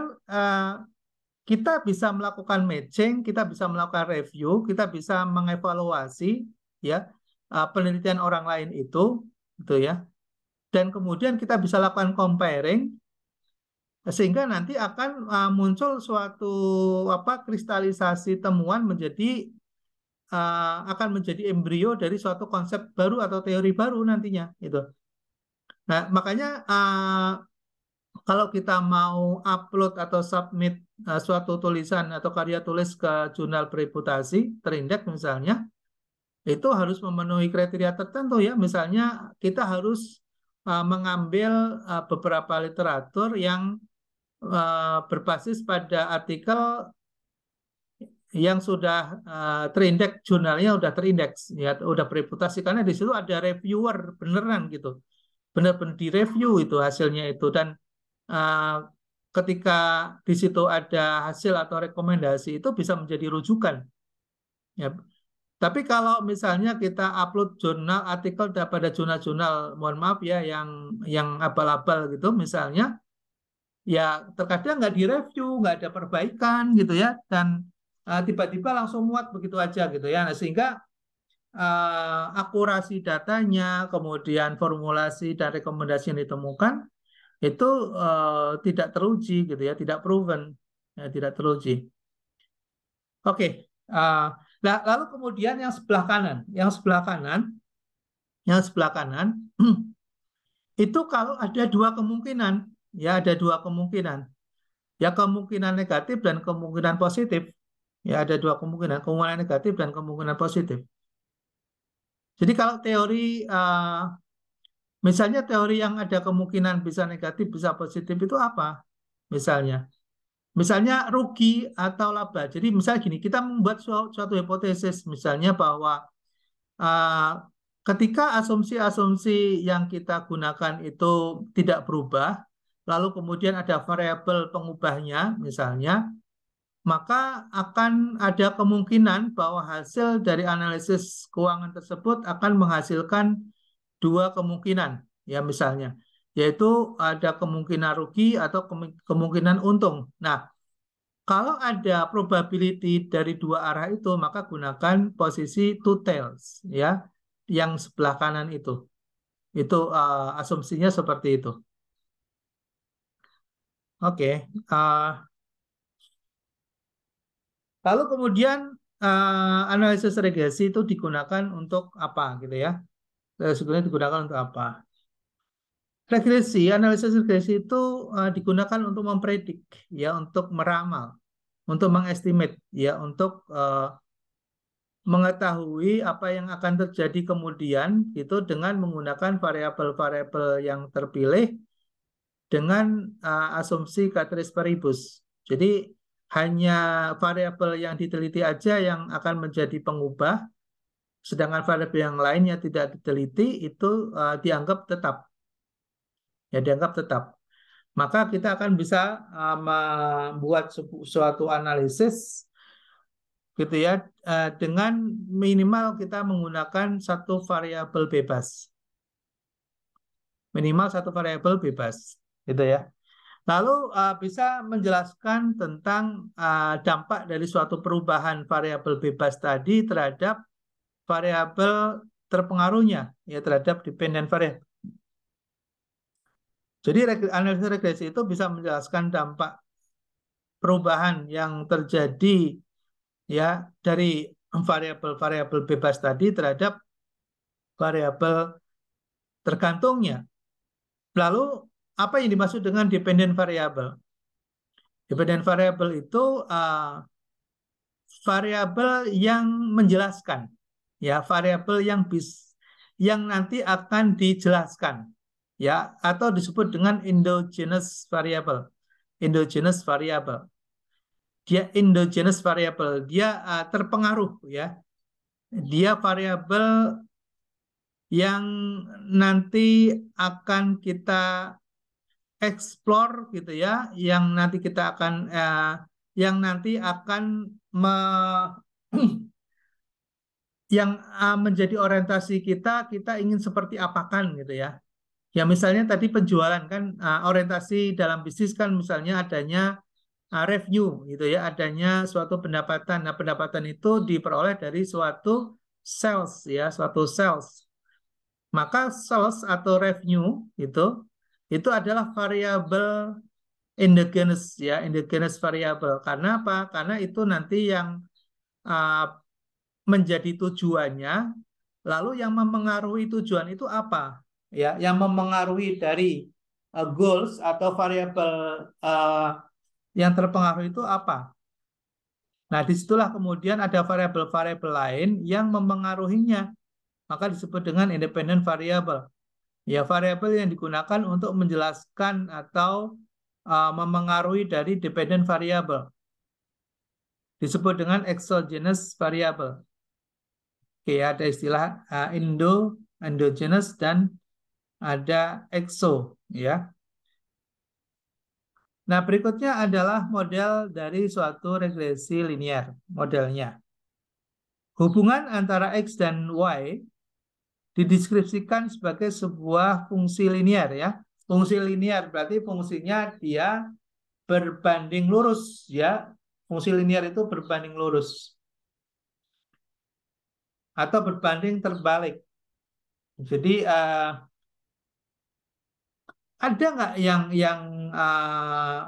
kita bisa melakukan matching, kita bisa melakukan review, kita bisa mengevaluasi ya penelitian orang lain itu, gitu ya. Dan kemudian kita bisa lakukan comparing sehingga nanti akan muncul suatu kristalisasi temuan menjadi akan menjadi embrio dari suatu konsep baru atau teori baru nantinya itu. Nah, makanya kalau kita mau upload atau submit suatu tulisan atau karya tulis ke jurnal bereputasi terindeks misalnya, itu harus memenuhi kriteria tertentu ya. Misalnya kita harus mengambil beberapa literatur yang berbasis pada artikel yang sudah terindeks, jurnalnya sudah terindeks ya, sudah bereputasi karena di situ ada reviewer beneran gitu, benar-benar direview itu hasilnya itu, dan ketika di situ ada hasil atau rekomendasi itu bisa menjadi rujukan ya. Tapi kalau misalnya kita upload jurnal artikel pada jurnal-jurnal, mohon maaf ya, yang abal-abal gitu misalnya, ya terkadang nggak direview, nggak ada perbaikan gitu ya, dan tiba-tiba langsung muat begitu aja gitu ya. Nah, sehingga akurasi datanya, kemudian formulasi dan rekomendasi yang ditemukan itu tidak teruji gitu ya, tidak proven, ya, tidak teruji. Oke, lalu kemudian yang sebelah kanan, itu kalau ada dua kemungkinan, ya ada dua kemungkinan, ya kemungkinan negatif dan kemungkinan positif, ya ada dua kemungkinan negatif dan kemungkinan positif. Jadi kalau teori Misalnya teori yang ada kemungkinan bisa negatif, bisa positif itu apa? Misalnya rugi atau laba. Jadi misalnya gini, kita membuat suatu hipotesis, misalnya bahwa uh, ketika asumsi-asumsi yang kita gunakan itu tidak berubah, lalu kemudian ada variabel pengubahnya, misalnya, maka akan ada kemungkinan bahwa hasil dari analisis keuangan tersebut akan menghasilkan dua kemungkinan, ya misalnya, yaitu ada kemungkinan rugi atau kemungkinan untung. Nah, kalau ada probability dari dua arah itu, maka gunakan posisi two tails, ya, yang sebelah kanan itu. Itu asumsinya seperti itu. Oke. Lalu kemudian analisis regresi itu digunakan untuk apa, gitu ya? Sebenarnya digunakan untuk apa? Analisis regresi itu digunakan untuk mempredik, ya, untuk meramal, untuk mengestimate, ya, untuk mengetahui apa yang akan terjadi kemudian itu dengan menggunakan variabel-variabel yang terpilih dengan asumsi ceteris paribus. Jadi hanya variabel yang diteliti aja yang akan menjadi pengubah, sedangkan variabel yang lainnya tidak diteliti itu dianggap tetap. Ya, dianggap tetap. Maka kita akan bisa membuat suatu analisis gitu ya, dengan minimal kita menggunakan satu variabel bebas. Minimal satu variabel bebas, gitu ya. Lalu bisa menjelaskan tentang dampak dari suatu perubahan variabel bebas tadi terhadap variabel terpengaruhnya, ya, terhadap dependent variable. Jadi analisis regresi itu bisa menjelaskan dampak perubahan yang terjadi, ya, dari variabel-variabel bebas tadi terhadap variabel tergantungnya. Lalu apa yang dimaksud dengan dependent variable? Dependent variable itu variabel yang menjelaskan, ya, variabel yang nanti akan dijelaskan, ya, atau disebut dengan endogenous variable. Endogenous variable. Dia endogenous variable, dia terpengaruh, ya. Dia variabel yang nanti akan kita explore, gitu ya, yang nanti kita akan yang nanti akan yang menjadi orientasi kita ingin seperti apakan, gitu ya. Ya misalnya tadi penjualan kan, orientasi dalam bisnis kan misalnya adanya revenue, gitu ya, adanya suatu pendapatan. Nah, pendapatan itu diperoleh dari suatu sales, ya, suatu sales. Maka sales atau revenue itu adalah variabel endogenous, ya, endogenous variable. Karena apa? Karena itu nanti yang uh, menjadi tujuannya, lalu yang memengaruhi tujuan itu apa? Ya, yang memengaruhi dari goals atau variabel yang terpengaruh itu apa? Nah, disitulah kemudian ada variabel-variabel lain yang memengaruhinya, maka disebut dengan independent variable. Ya, variabel yang digunakan untuk menjelaskan atau memengaruhi dari dependent variable. Disebut dengan exogenous variable. Oke, ada istilah endogenous dan ada exo, ya. Nah, berikutnya adalah model dari suatu regresi linear, modelnya. Hubungan antara X dan Y dideskripsikan sebagai sebuah fungsi linear, ya. Fungsi linear berarti fungsinya dia berbanding lurus, ya. Fungsi linear itu berbanding lurus atau berbanding terbalik. Jadi ada nggak yang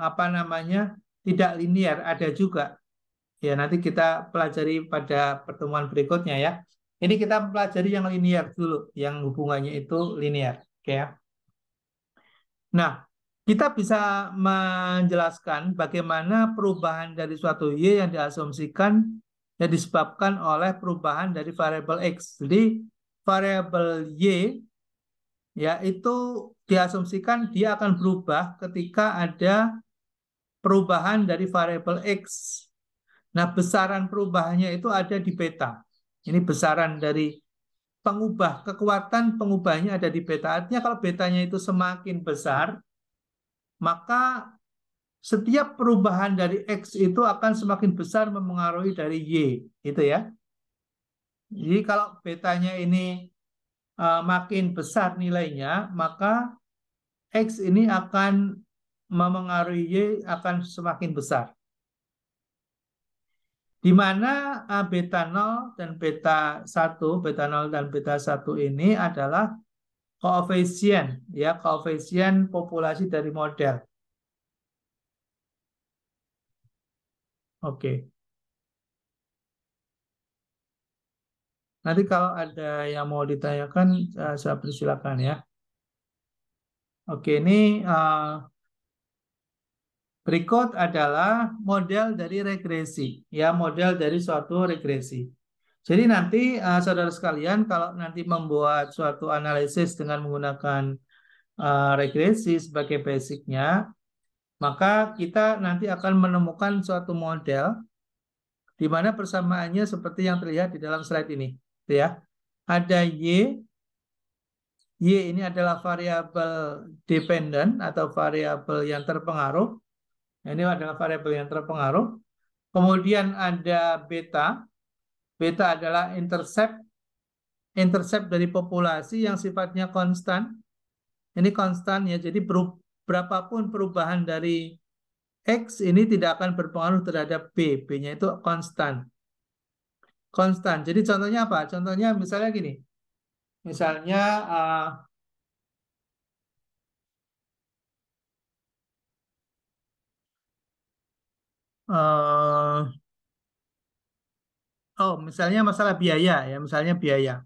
apa namanya tidak linear? Ada juga. Ya, nanti kita pelajari pada pertemuan berikutnya, ya. Ini kita pelajari yang linear dulu, yang hubungannya itu linear. Oke, ya. Nah, kita bisa menjelaskan bagaimana perubahan dari suatu Y yang diasumsikan yang disebabkan oleh perubahan dari variabel X. Jadi variabel Y ya itu diasumsikan dia akan berubah ketika ada perubahan dari variabel X. Nah, besaran perubahannya itu ada di beta. Ini besaran dari kekuatan pengubahnya ada di beta. Artinya kalau betanya itu semakin besar, maka setiap perubahan dari X itu akan semakin besar memengaruhi dari Y. Itu ya. Jadi kalau betanya ini makin besar nilainya, maka X ini akan memengaruhi Y akan semakin besar. Di mana beta 0 dan beta 1, beta 0 dan beta 1 ini adalah koefisien, ya, koefisien populasi dari model. Oke. Nanti kalau ada yang mau ditanyakan, saya persilakan ya. Oke, ini berikut adalah model dari regresi, ya, model dari suatu regresi. Jadi nanti saudara sekalian kalau nanti membuat suatu analisis dengan menggunakan regresi sebagai basicnya, maka kita nanti akan menemukan suatu model di mana persamaannya seperti yang terlihat di dalam slide ini, ya. Ada Y ini adalah variabel dependent atau variabel yang terpengaruh. Ini adalah variabel yang terpengaruh. Kemudian ada beta. Beta adalah intercept dari populasi yang sifatnya konstan. Ini konstan ya. Jadi berapapun perubahan dari X ini tidak akan berpengaruh terhadap B. B-nya itu konstan. Konstan. Jadi contohnya apa? Contohnya misalnya gini. Misalnya misalnya masalah biaya ya, misalnya biaya.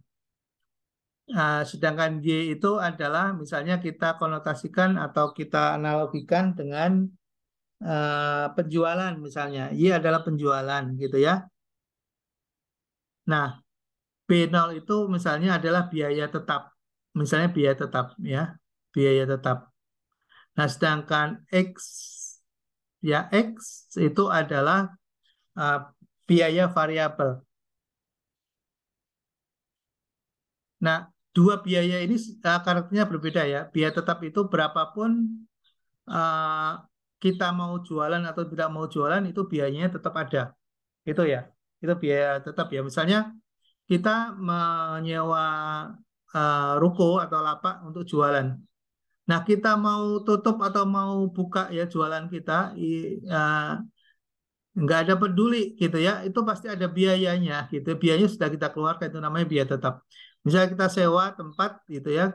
Sedangkan Y itu adalah misalnya kita konotasikan atau kita analogikan dengan penjualan misalnya. Y adalah penjualan gitu ya. Nah, B0 itu misalnya adalah biaya tetap. Misalnya biaya tetap ya, biaya tetap. Nah, sedangkan X itu adalah biaya variabel. Nah, dua biaya ini karakternya berbeda ya. Biaya tetap itu berapapun kita mau jualan atau tidak mau jualan itu biayanya tetap ada. Itu ya. Itu biaya tetap ya. Misalnya kita menyewa ruko atau lapak untuk jualan. Nah, kita mau tutup atau mau buka ya jualan kita, nggak ada peduli gitu ya, itu pasti ada biayanya gitu. Biayanya sudah kita keluarkan, itu namanya biaya tetap. Misalnya kita sewa tempat gitu ya,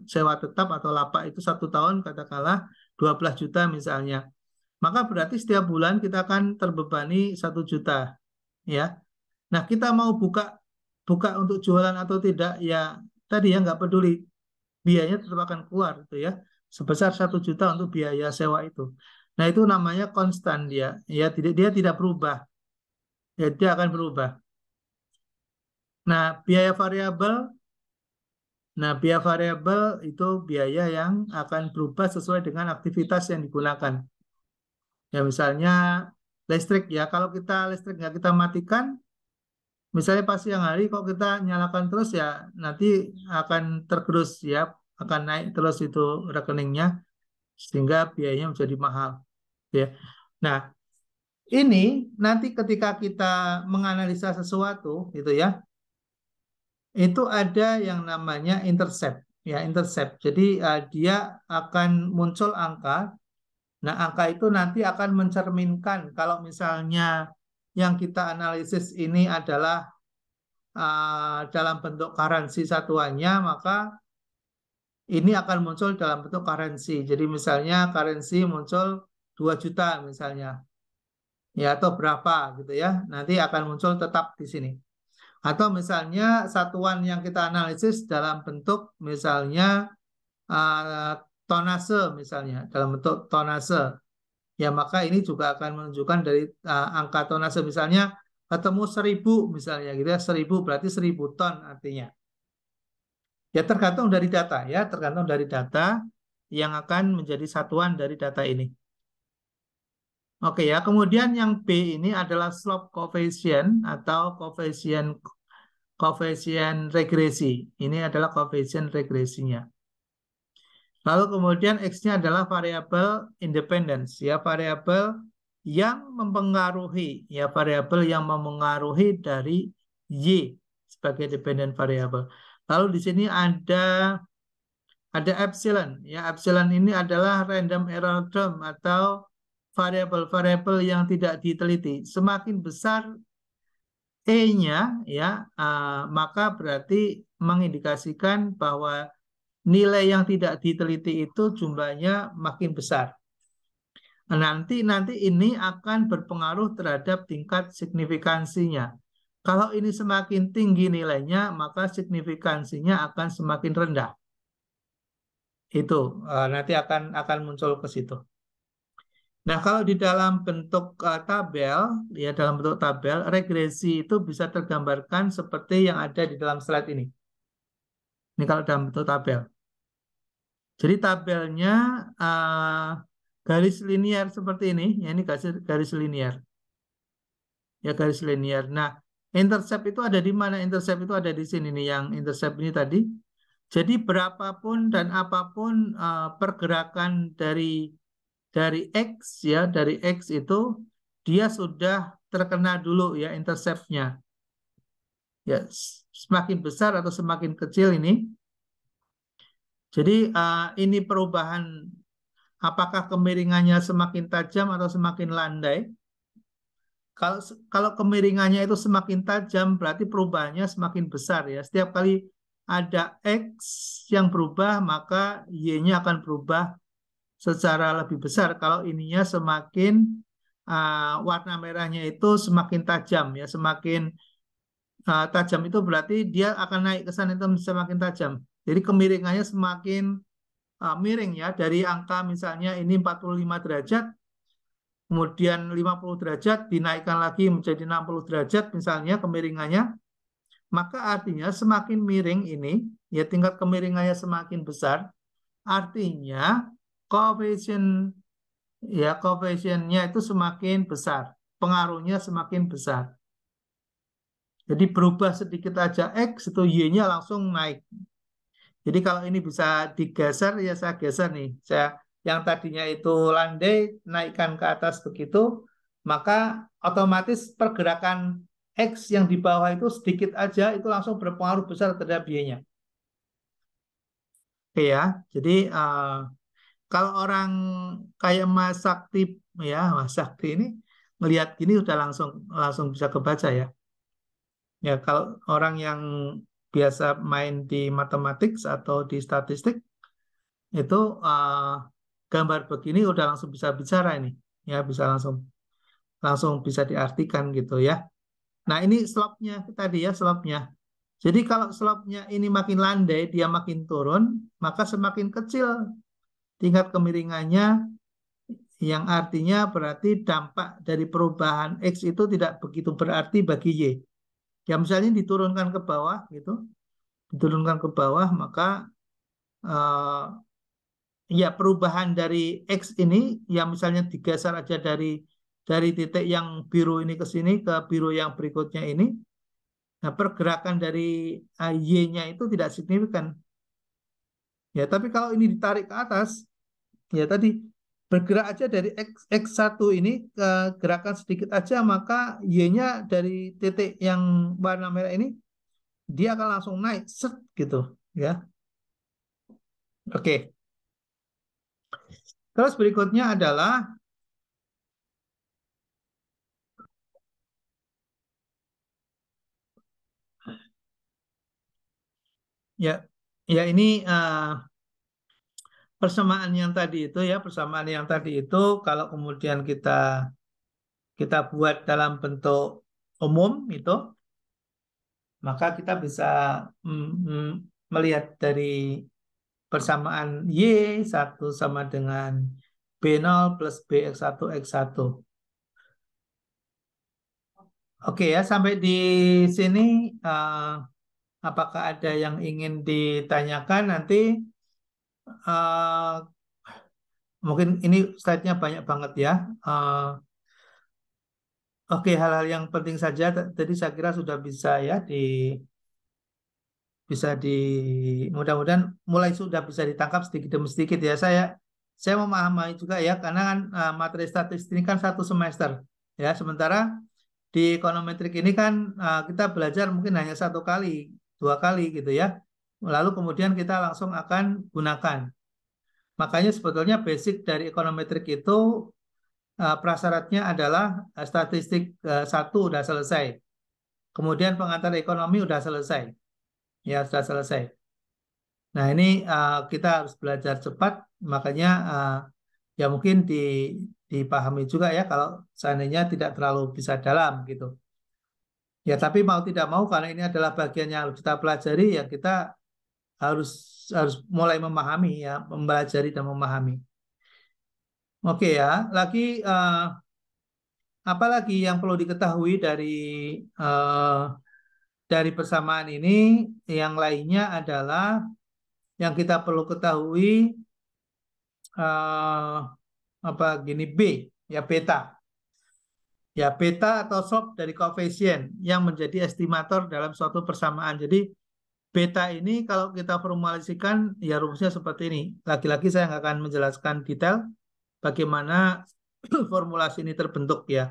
sewa tetap atau lapak itu 1 tahun katakanlah 12 juta misalnya. Maka berarti setiap bulan kita akan terbebani 1 juta ya. Nah, kita mau buka untuk jualan atau tidak ya, tadi ya nggak peduli, biayanya tetap akan keluar gitu ya, sebesar 1 juta untuk biaya sewa itu. Nah, itu namanya konstan dia tidak berubah ya, dia akan berubah. Nah, biaya variabel itu biaya yang akan berubah sesuai dengan aktivitas yang digunakan. Ya, misalnya listrik ya, kalau listrik nggak kita matikan, misalnya pas siang hari kok kita nyalakan terus ya, nanti akan tergerus ya, akan naik terus itu rekeningnya, sehingga biayanya menjadi mahal ya. Nah, ini nanti ketika kita menganalisa sesuatu gitu ya, itu ada yang namanya intercept ya, intercept. Jadi dia akan muncul angka. Nah, angka itu nanti akan mencerminkan kalau misalnya yang kita analisis ini adalah dalam bentuk currency satuannya, maka ini akan muncul dalam bentuk currency. Jadi misalnya currency muncul 2 juta misalnya. Ya, atau berapa gitu ya. Nanti akan muncul tetap di sini. Atau misalnya satuan yang kita analisis dalam bentuk misalnya tonase misalnya, dalam bentuk tonase. Ya, maka ini juga akan menunjukkan dari angka tonase misalnya ketemu 1000 misalnya gitu ya. 1000 berarti 1000 ton artinya. Ya tergantung dari data ya, tergantung dari data yang akan menjadi satuan dari data ini. Oke ya, kemudian yang B ini adalah slope coefficient atau koefisien regresi. Ini adalah koefisien regresinya. Lalu kemudian X-nya adalah variabel independence, ya variabel yang mempengaruhi, ya variabel yang mempengaruhi dari Y sebagai dependent variable. Lalu di sini ada epsilon, ya epsilon ini adalah random error term atau variabel-variabel yang tidak diteliti. Semakin besar E-nya, ya maka berarti mengindikasikan bahwa nilai yang tidak diteliti itu jumlahnya makin besar. Nanti ini akan berpengaruh terhadap tingkat signifikansinya. Kalau ini semakin tinggi nilainya, maka signifikansinya akan semakin rendah. Itu nanti akan muncul ke situ. Nah, kalau di dalam bentuk tabel, ya dalam bentuk tabel, regresi itu bisa tergambarkan seperti yang ada di dalam slide ini. Ini kalau dalam bentuk tabel. Jadi tabelnya garis linear seperti ini, ya ini garis linear. Ya garis linear. Nah, intercept itu ada di mana? Intercept itu ada di sini nih, yang intercept ini tadi. Jadi berapapun dan apapun pergerakan dari X ya, dari X itu dia sudah terkena dulu ya interceptnya. Ya, semakin besar atau semakin kecil ini. Jadi ini perubahan apakah kemiringannya semakin tajam atau semakin landai? Kalau kemiringannya itu semakin tajam, berarti perubahannya semakin besar ya. Setiap kali ada X yang berubah, maka Y-nya akan berubah secara lebih besar. Kalau ininya semakin warna merahnya itu semakin tajam ya, semakin tajam itu berarti dia akan naik ke sana itu semakin tajam. Jadi kemiringannya semakin miring ya, dari angka misalnya ini 45 derajat, kemudian 50 derajat dinaikkan lagi menjadi 60 derajat misalnya kemiringannya, maka artinya semakin miring ini, ya tingkat kemiringannya semakin besar, artinya koefisiennya itu semakin besar, pengaruhnya semakin besar. Jadi berubah sedikit aja X itu Y-nya langsung naik. Jadi kalau ini bisa digeser, ya saya geser nih. Yang tadinya itu landai, naikkan ke atas begitu, maka otomatis pergerakan X yang di bawah itu sedikit aja, itu langsung berpengaruh besar terhadap Y-nya. Oke ya, jadi kalau orang kayak Mas Sakti, ya Mas Sakti ini melihat gini udah langsung bisa kebaca ya. Ya kalau orang yang biasa main di matematik atau di statistik, itu gambar begini udah langsung bisa bicara ini, ya bisa langsung bisa diartikan gitu ya. Nah ini slope-nya tadi ya, slope-nya. Jadi kalau slope-nya ini makin landai, dia makin turun, maka semakin kecil tingkat kemiringannya, yang artinya berarti dampak dari perubahan X itu tidak begitu berarti bagi Y. Ya misalnya diturunkan ke bawah gitu, diturunkan ke bawah, maka ya perubahan dari X ini, yang misalnya digeser aja dari titik yang biru ini ke sini ke biru yang berikutnya ini, nah pergerakan dari Y-nya itu tidak signifikan. Ya, tapi kalau ini ditarik ke atas, ya tadi bergerak aja dari X1 ini ke gerakan sedikit aja, maka Y-nya dari titik yang warna merah ini dia akan langsung naik set gitu ya. Oke. Terus berikutnya adalah ya ini persamaan yang tadi itu ya, persamaan yang tadi itu kalau kemudian kita buat dalam bentuk umum itu, maka kita bisa melihat dari persamaan Y1 sama dengan B0 plus BX1 X1. Oke ya, sampai di sini apakah ada yang ingin ditanyakan nanti? eh, Mungkin ini slide-nya banyak banget ya. Eh, Oke, hal-hal yang penting saja tadi saya kira sudah bisa di mudah-mudahan mulai sudah bisa ditangkap sedikit demi sedikit ya. Saya memahami juga ya karena kan materi statistik ini kan 1 semester ya. Sementara di ekonometrik ini kan kita belajar mungkin hanya 1 kali, 2 kali gitu ya. Lalu kemudian kita langsung akan gunakan. Makanya sebetulnya basic dari ekonometrik itu prasyaratnya adalah statistik 1 udah selesai. Kemudian pengantar ekonomi udah selesai. Ya, sudah selesai. Nah, ini kita harus belajar cepat, makanya ya mungkin dipahami juga ya kalau seandainya tidak terlalu bisa dalam gitu. Ya, tapi mau tidak mau karena ini adalah bagian yang harus kita pelajari, ya kita harus harus mulai memahami ya, mempelajari dan memahami. Oke ya, lagi apa lagi yang perlu diketahui dari persamaan ini? Yang lainnya adalah yang kita perlu ketahui eh, apa gini B ya beta. Ya, beta atau slope dari koefisien yang menjadi estimator dalam suatu persamaan. Jadi beta ini kalau kita formulasikan ya rumusnya seperti ini. Lagi-lagi saya nggak akan menjelaskan detail bagaimana formulasi ini terbentuk ya.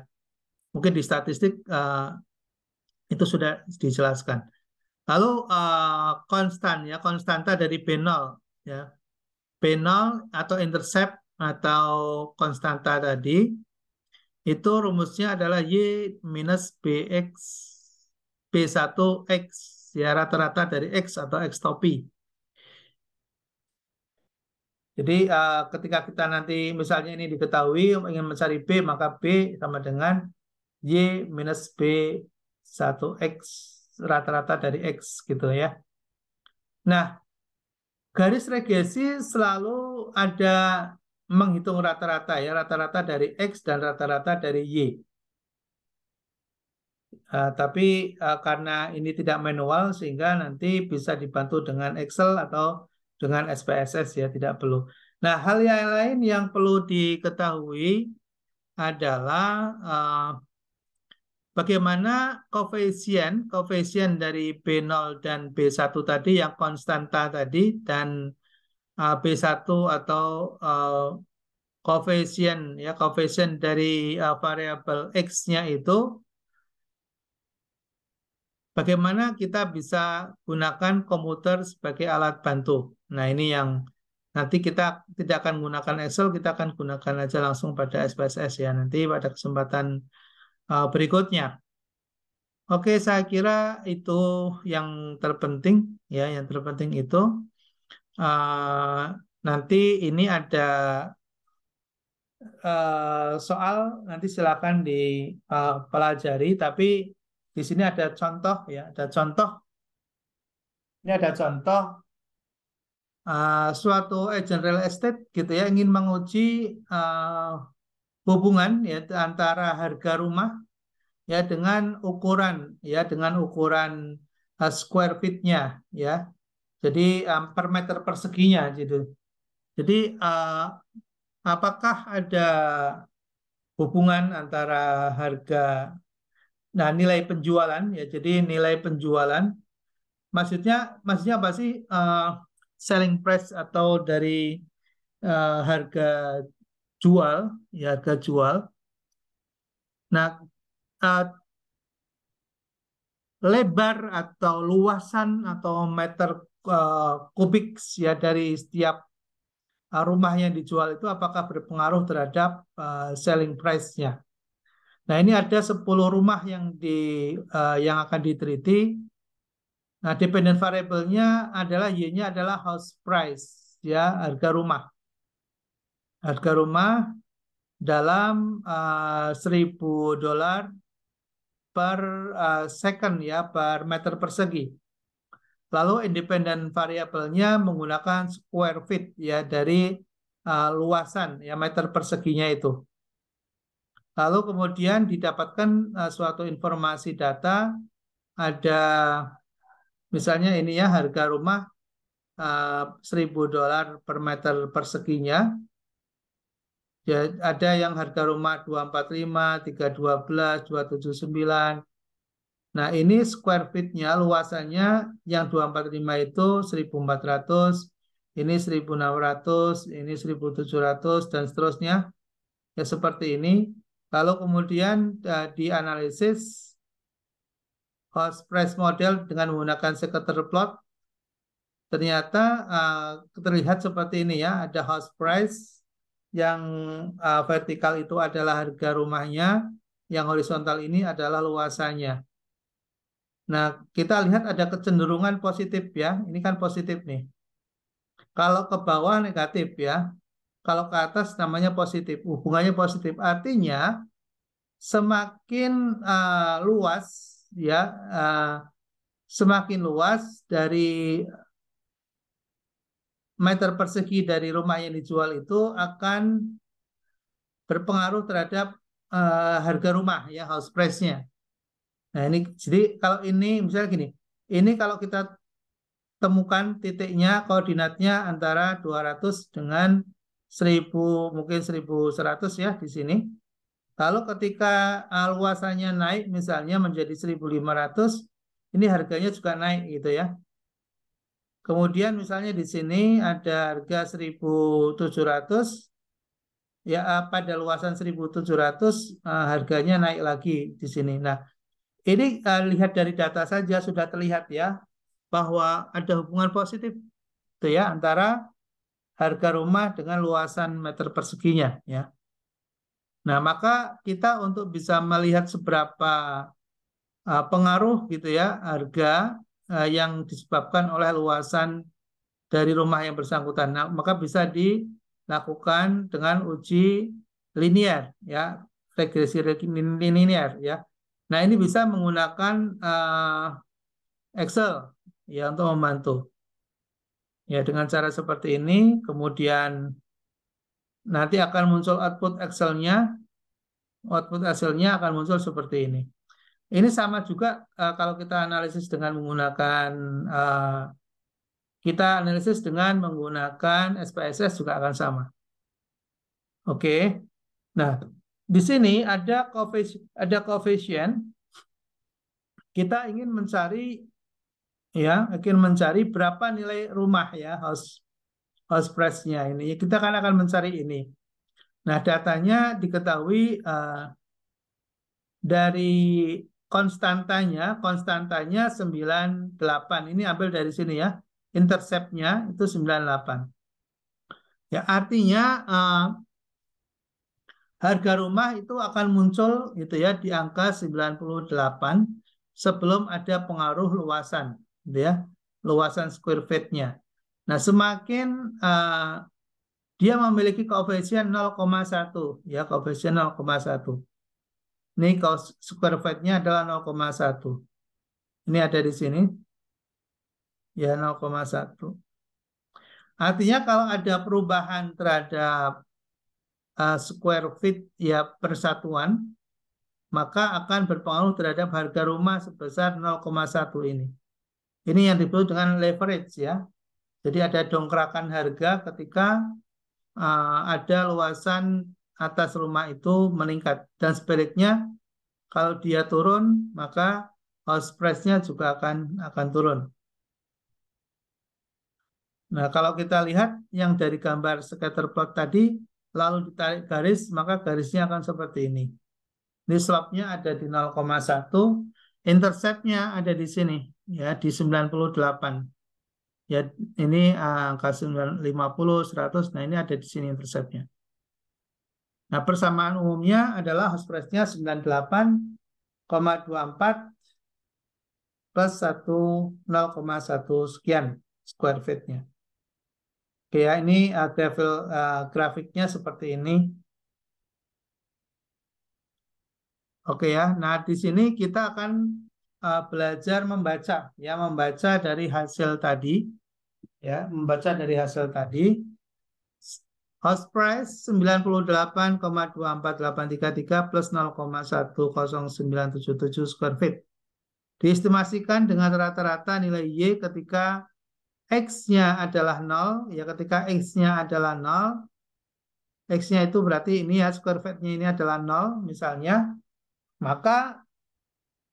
Mungkin di statistik itu sudah dijelaskan. Lalu konstan ya, konstanta dari B0 ya. B0 atau intercept atau konstanta tadi itu rumusnya adalah Y minus BX B1X ya rata-rata dari X atau X topi. Jadi ketika kita nanti misalnya ini diketahui ingin mencari B maka B sama dengan Y minus B1X rata-rata dari X gitu ya. Nah, garis regresi selalu ada menghitung rata-rata ya, rata-rata dari X dan rata-rata dari Y. Tapi karena ini tidak manual sehingga nanti bisa dibantu dengan Excel atau dengan SPSS ya, tidak perlu. Nah, hal yang lain yang perlu diketahui adalah bagaimana koefisien dari B0 dan B1 tadi yang konstanta tadi dan B1 atau koefisien dari variabel X-nya itu bagaimana kita bisa gunakan komputer sebagai alat bantu. Nah, ini yang nanti kita tidak akan gunakan Excel, kita akan gunakan aja langsung pada SPSS ya, nanti pada kesempatan berikutnya. Oke, saya kira itu yang terpenting ya, yang terpenting itu nanti ini ada soal, nanti silakan dipelajari, tapi di sini ada contoh ya, ada contoh. Ini ada contoh suatu agent real estate gitu ya ingin menguji hubungan ya antara harga rumah ya dengan ukuran square feet-nya ya. Jadi per meter perseginya gitu. Jadi apakah ada hubungan antara harga nilai penjualan ya. Jadi nilai penjualan maksudnya apa sih selling price atau dari harga jual ya harga jual. Nah, uh, lebar atau luasan atau meter kubik ya dari setiap rumah yang dijual itu apakah berpengaruh terhadap selling price-nya. Nah, ini ada 10 rumah yang akan diteliti. Nah, dependent variable-nya adalah Y-nya adalah house price ya, harga rumah. Harga rumah dalam $1.000 per second ya, per meter persegi. Lalu independent variabelnya menggunakan square feet ya dari luasan ya meter perseginya itu. Lalu kemudian didapatkan suatu informasi data, ada Misalnya ini ya harga rumah $1.000 per meter perseginya. Ya, ada yang harga rumah 245, 312, 279. Nah, ini square feet-nya, luasannya yang 245 itu 1.400, ini 1.600, ini 1.700, dan seterusnya. Ya, seperti ini. Lalu kemudian dianalisis house price model dengan menggunakan scatter plot. Ternyata terlihat seperti ini ya, ada house price yang vertikal itu adalah harga rumahnya, yang horizontal ini adalah luasannya. Nah, kita lihat ada kecenderungan positif ya. Ini kan positif nih. Kalau ke bawah negatif ya. Kalau ke atas namanya positif. Hubungannya positif. Artinya semakin luas ya, semakin luas dari meter persegi dari rumah yang dijual itu akan berpengaruh terhadap harga rumah ya, house price-nya. Nah, ini jadi kalau ini misalnya gini, ini kalau kita temukan titiknya, koordinatnya antara 200 dengan 1000, mungkin 1100 ya di sini. Lalu ketika luasannya naik misalnya menjadi 1500, ini harganya juga naik gitu ya. Kemudian misalnya di sini ada harga 1700, ya pada luasan 1700 harganya naik lagi di sini. Nah, ini lihat dari data saja sudah terlihat ya bahwa ada hubungan positif itu ya antara harga rumah dengan luasan meter perseginya ya. Nah, maka kita untuk bisa melihat seberapa pengaruh gitu ya harga yang disebabkan oleh luasan dari rumah yang bersangkutan. Nah, maka bisa dilakukan dengan uji linier ya, regresi linier ya. Nah, ini bisa menggunakan Excel ya untuk membantu. Ya, dengan cara seperti ini, kemudian nanti akan muncul output Excel-nya. Output hasilnya akan muncul seperti ini. Ini sama juga kalau kita analisis dengan menggunakan SPSS juga akan sama. Oke. Nah, di sini ada coefficient. Kita ingin mencari berapa nilai rumah ya house price-nya ini. Kita akan mencari ini. Nah, datanya diketahui dari konstantanya 98. Ini ambil dari sini ya. Intercept-nya itu 98. Ya, artinya harga rumah itu akan muncul gitu ya di angka 98 sebelum ada pengaruh luasan gitu ya. Luasan square feet-nya. Nah, semakin dia memiliki koefisien 0,1 ya, koefisien 0,1. Ini square feet-nya adalah 0,1. Ini ada di sini. Ya, 0,1. Artinya kalau ada perubahan terhadap square feet ya persatuan, maka akan berpengaruh terhadap harga rumah sebesar 0,1 ini. Ini yang disebut dengan leverage ya. Jadi ada dongkrakan harga ketika ada luasan atas rumah itu meningkat. Dan sebaliknya, kalau dia turun, maka house price-nya juga akan turun. Nah, kalau kita lihat yang dari gambar scatter plot tadi, lalu ditarik garis, maka garisnya akan seperti ini. Ini slope-nya ada di 0,1, intercept-nya ada di sini, ya di 98. Ya, ini angka 50, 100, nah ini ada di sini intercept-nya. Nah, persamaan umumnya adalah house price-nya 98,24 plus 0,1 sekian square feet-nya. Oke ya, ini grafiknya seperti ini. Oke ya, nah di sini kita akan belajar membaca dari hasil tadi. Ya, membaca dari hasil tadi. House price 98,24833 plus 0,10977 square feet. diestimasikan dengan rata-rata nilai Y ketika X-nya adalah 0, ya ketika X-nya adalah 0, X-nya itu berarti ini ya, square fat-nya ini adalah 0 misalnya, maka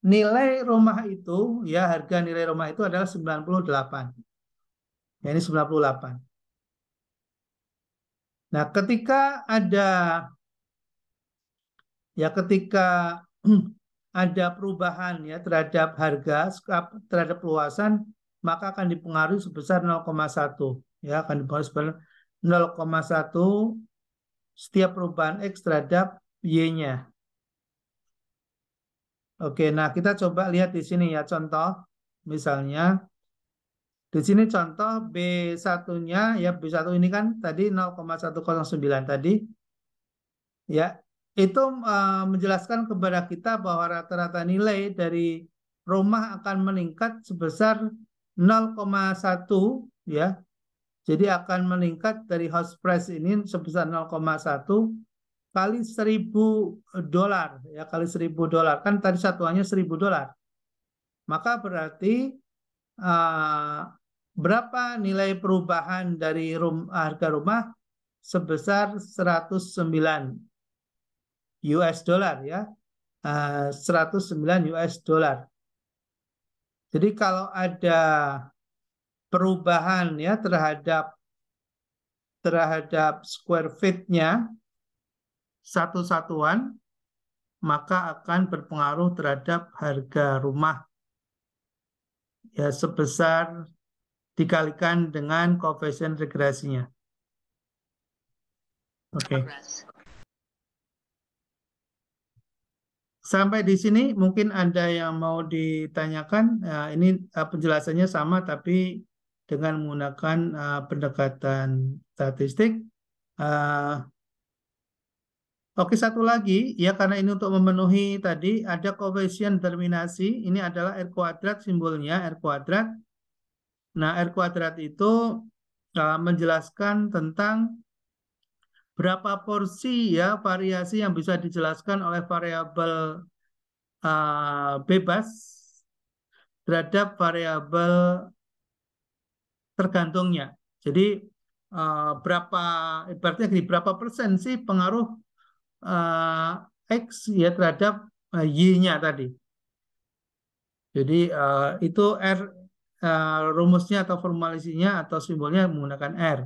nilai rumah itu, ya harga nilai rumah itu adalah 98. Ya, ini 98. Nah, ketika ada perubahan ya terhadap harga, terhadap luasan, maka akan dipengaruhi sebesar 0,1. Ya, akan dipengaruhi sebesar 0,1 setiap perubahan X terhadap Y-nya. Oke, nah kita coba lihat di sini ya contoh. Misalnya di sini contoh B1-nya ya, B1 ini kan tadi 0,109 tadi ya. Itu menjelaskan kepada kita bahwa rata-rata nilai dari rumah akan meningkat sebesar 0,1 ya. Jadi akan meningkat dari house price ini sebesar 0,1 kali $1.000 ya, kali $1.000 kan tadi satuannya $1.000. Maka berarti berapa nilai perubahan dari harga rumah sebesar 109 US dollar ya, 109 US dollar. Jadi kalau ada perubahan ya terhadap square feet-nya satu satuan, maka akan berpengaruh terhadap harga rumah ya sebesar dikalikan dengan koefisien regresinya. Oke. Sampai di sini mungkin ada yang mau ditanyakan. Ini penjelasannya sama tapi dengan menggunakan pendekatan statistik. Oke, satu lagi ya, karena ini untuk memenuhi tadi ada koefisien determinasi. Ini adalah R kuadrat, simbolnya R kuadrat. Nah, R kuadrat itu menjelaskan tentang berapa porsi ya variasi yang bisa dijelaskan oleh variabel bebas terhadap variabel tergantungnya. Jadi berapa persen sih pengaruh X ya terhadap Y-nya tadi. Jadi itu R rumusnya atau formulasinya atau simbolnya menggunakan R.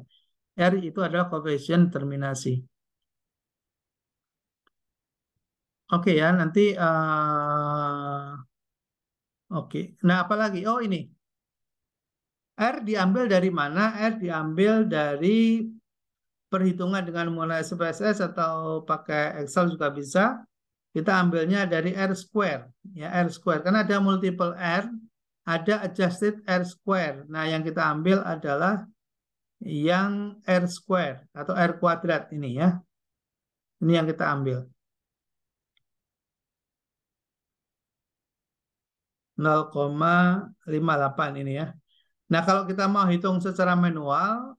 R itu adalah koefisien determinasi. Oke ya, nanti oke. Nah, apalagi? Oh, ini. R diambil dari mana? R diambil dari perhitungan dengan menggunakan SPSS atau pakai Excel juga bisa. Kita ambilnya dari R square. Ya, R square. Karena ada multiple R, ada adjusted R square. Nah, yang kita ambil adalah yang R square atau R kuadrat ini ya. Ini yang kita ambil. 0,58 ini ya. Nah, kalau kita mau hitung secara manual,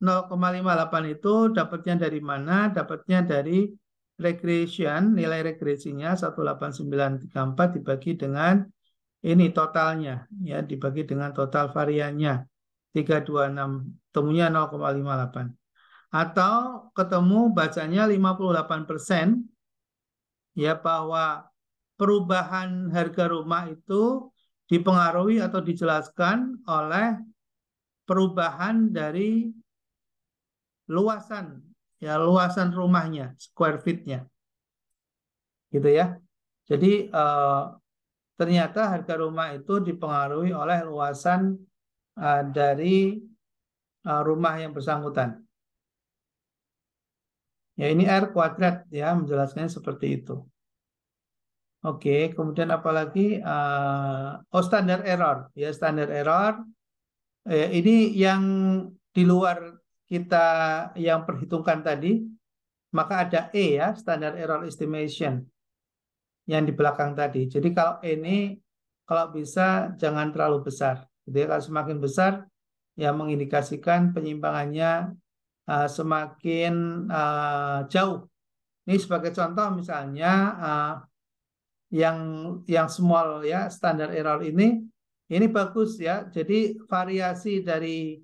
0,58 itu dapatnya dari mana? Dapatnya dari regression, nilai regresinya 18934 dibagi dengan ini totalnya, ya dibagi dengan total variannya 326, temunya 0,58. Atau ketemu bacanya 58%, ya bahwa perubahan harga rumah itu dipengaruhi atau dijelaskan oleh perubahan dari luasan, ya luasan rumahnya, square feet-nya, gitu ya. Jadi ternyata harga rumah itu dipengaruhi oleh luasan dari rumah yang bersangkutan. Ya ini R kuadrat ya, menjelaskannya seperti itu. Oke, kemudian apalagi? Oh, standar error. Ya, standar error. Ini yang di luar kita yang perhitungkan tadi, maka ada E ya, standard error estimation yang di belakang tadi. Jadi kalau ini kalau bisa jangan terlalu besar. Jadi kalau semakin besar ya mengindikasikan penyimpangannya semakin jauh. Ini sebagai contoh misalnya yang small ya, standar error ini bagus ya. Jadi variasi dari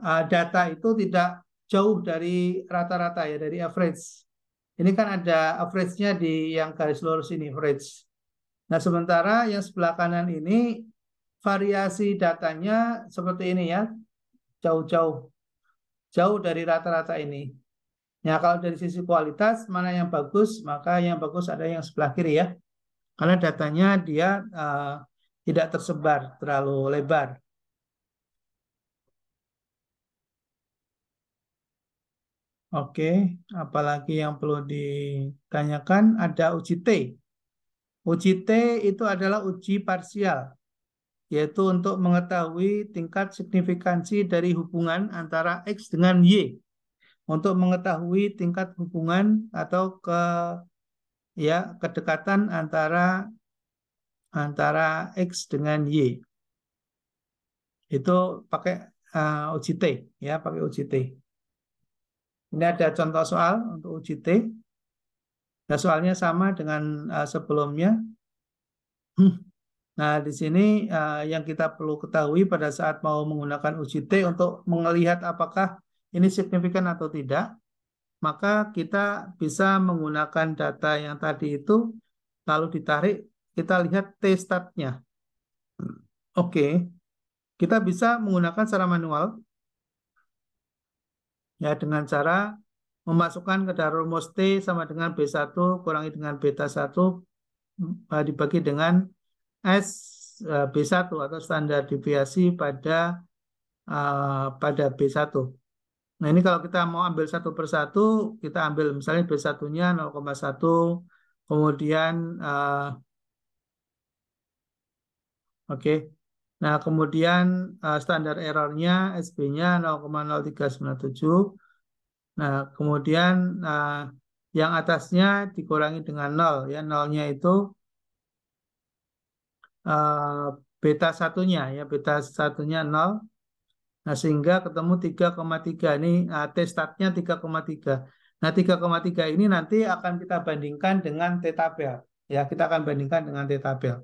data itu tidak jauh dari rata-rata ya, dari average. Ini kan ada average-nya di yang garis lurus ini, average. Nah, sementara yang sebelah kanan ini variasi datanya seperti ini ya, jauh dari rata-rata ini. Ya, kalau dari sisi kualitas mana yang bagus, maka yang bagus ada yang sebelah kiri ya. Karena datanya dia tidak tersebar terlalu lebar. Oke, apalagi yang perlu ditanyakan? Ada uji T. Uji T itu adalah uji parsial, yaitu untuk mengetahui tingkat signifikansi dari hubungan antara X dengan Y. Untuk mengetahui tingkat hubungan atau kedekatan antara X dengan Y. Itu pakai uji T, ya, pakai uji T. Ini ada contoh soal untuk uji T. Nah, soalnya sama dengan sebelumnya. Nah, di sini yang kita perlu ketahui pada saat mau menggunakan uji T untuk melihat apakah ini signifikan atau tidak, maka kita bisa menggunakan data yang tadi itu, lalu ditarik, kita lihat T-statnya. Oke, kita bisa menggunakan secara manual, ya, dengan cara memasukkan ke dalam rumus T sama dengan B1 kurangi dengan beta 1 dibagi dengan S B1 atau standar deviasi pada B1. Nah, ini kalau kita mau ambil satu persatu, kita ambil misalnya B1-nya 0,1, kemudian oke. Nah, kemudian standar errornya SB-nya 0,0397. Nah, kemudian yang atasnya dikurangi dengan 0 ya, 0-nya itu beta 1-nya ya, beta 1-nya 0. Nah, sehingga ketemu 3,3 ini T-statnya 3,3. Nah, 3,3 ini nanti akan kita bandingkan dengan T-tabel. Ya, kita akan bandingkan dengan T-tabel.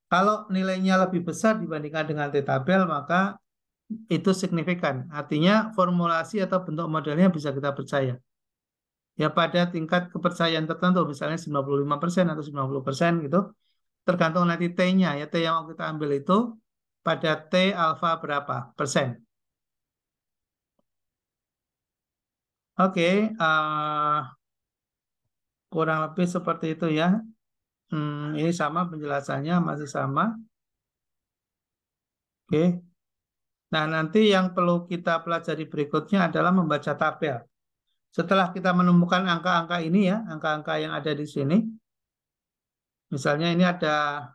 Kalau nilainya lebih besar dibandingkan dengan T-tabel, maka itu signifikan. Artinya formulasi atau bentuk modelnya bisa kita percaya. Ya, pada tingkat kepercayaan tertentu, misalnya 95% atau 90% gitu, tergantung nanti T-nya. Ya, T yang mau kita ambil itu pada T alfa berapa persen. Oke, kurang lebih seperti itu ya. Ini sama penjelasannya, masih sama. Oke. Nah, nanti yang perlu kita pelajari berikutnya adalah membaca tabel. Setelah kita menemukan angka-angka ini ya, angka-angka yang ada di sini. Misalnya ini ada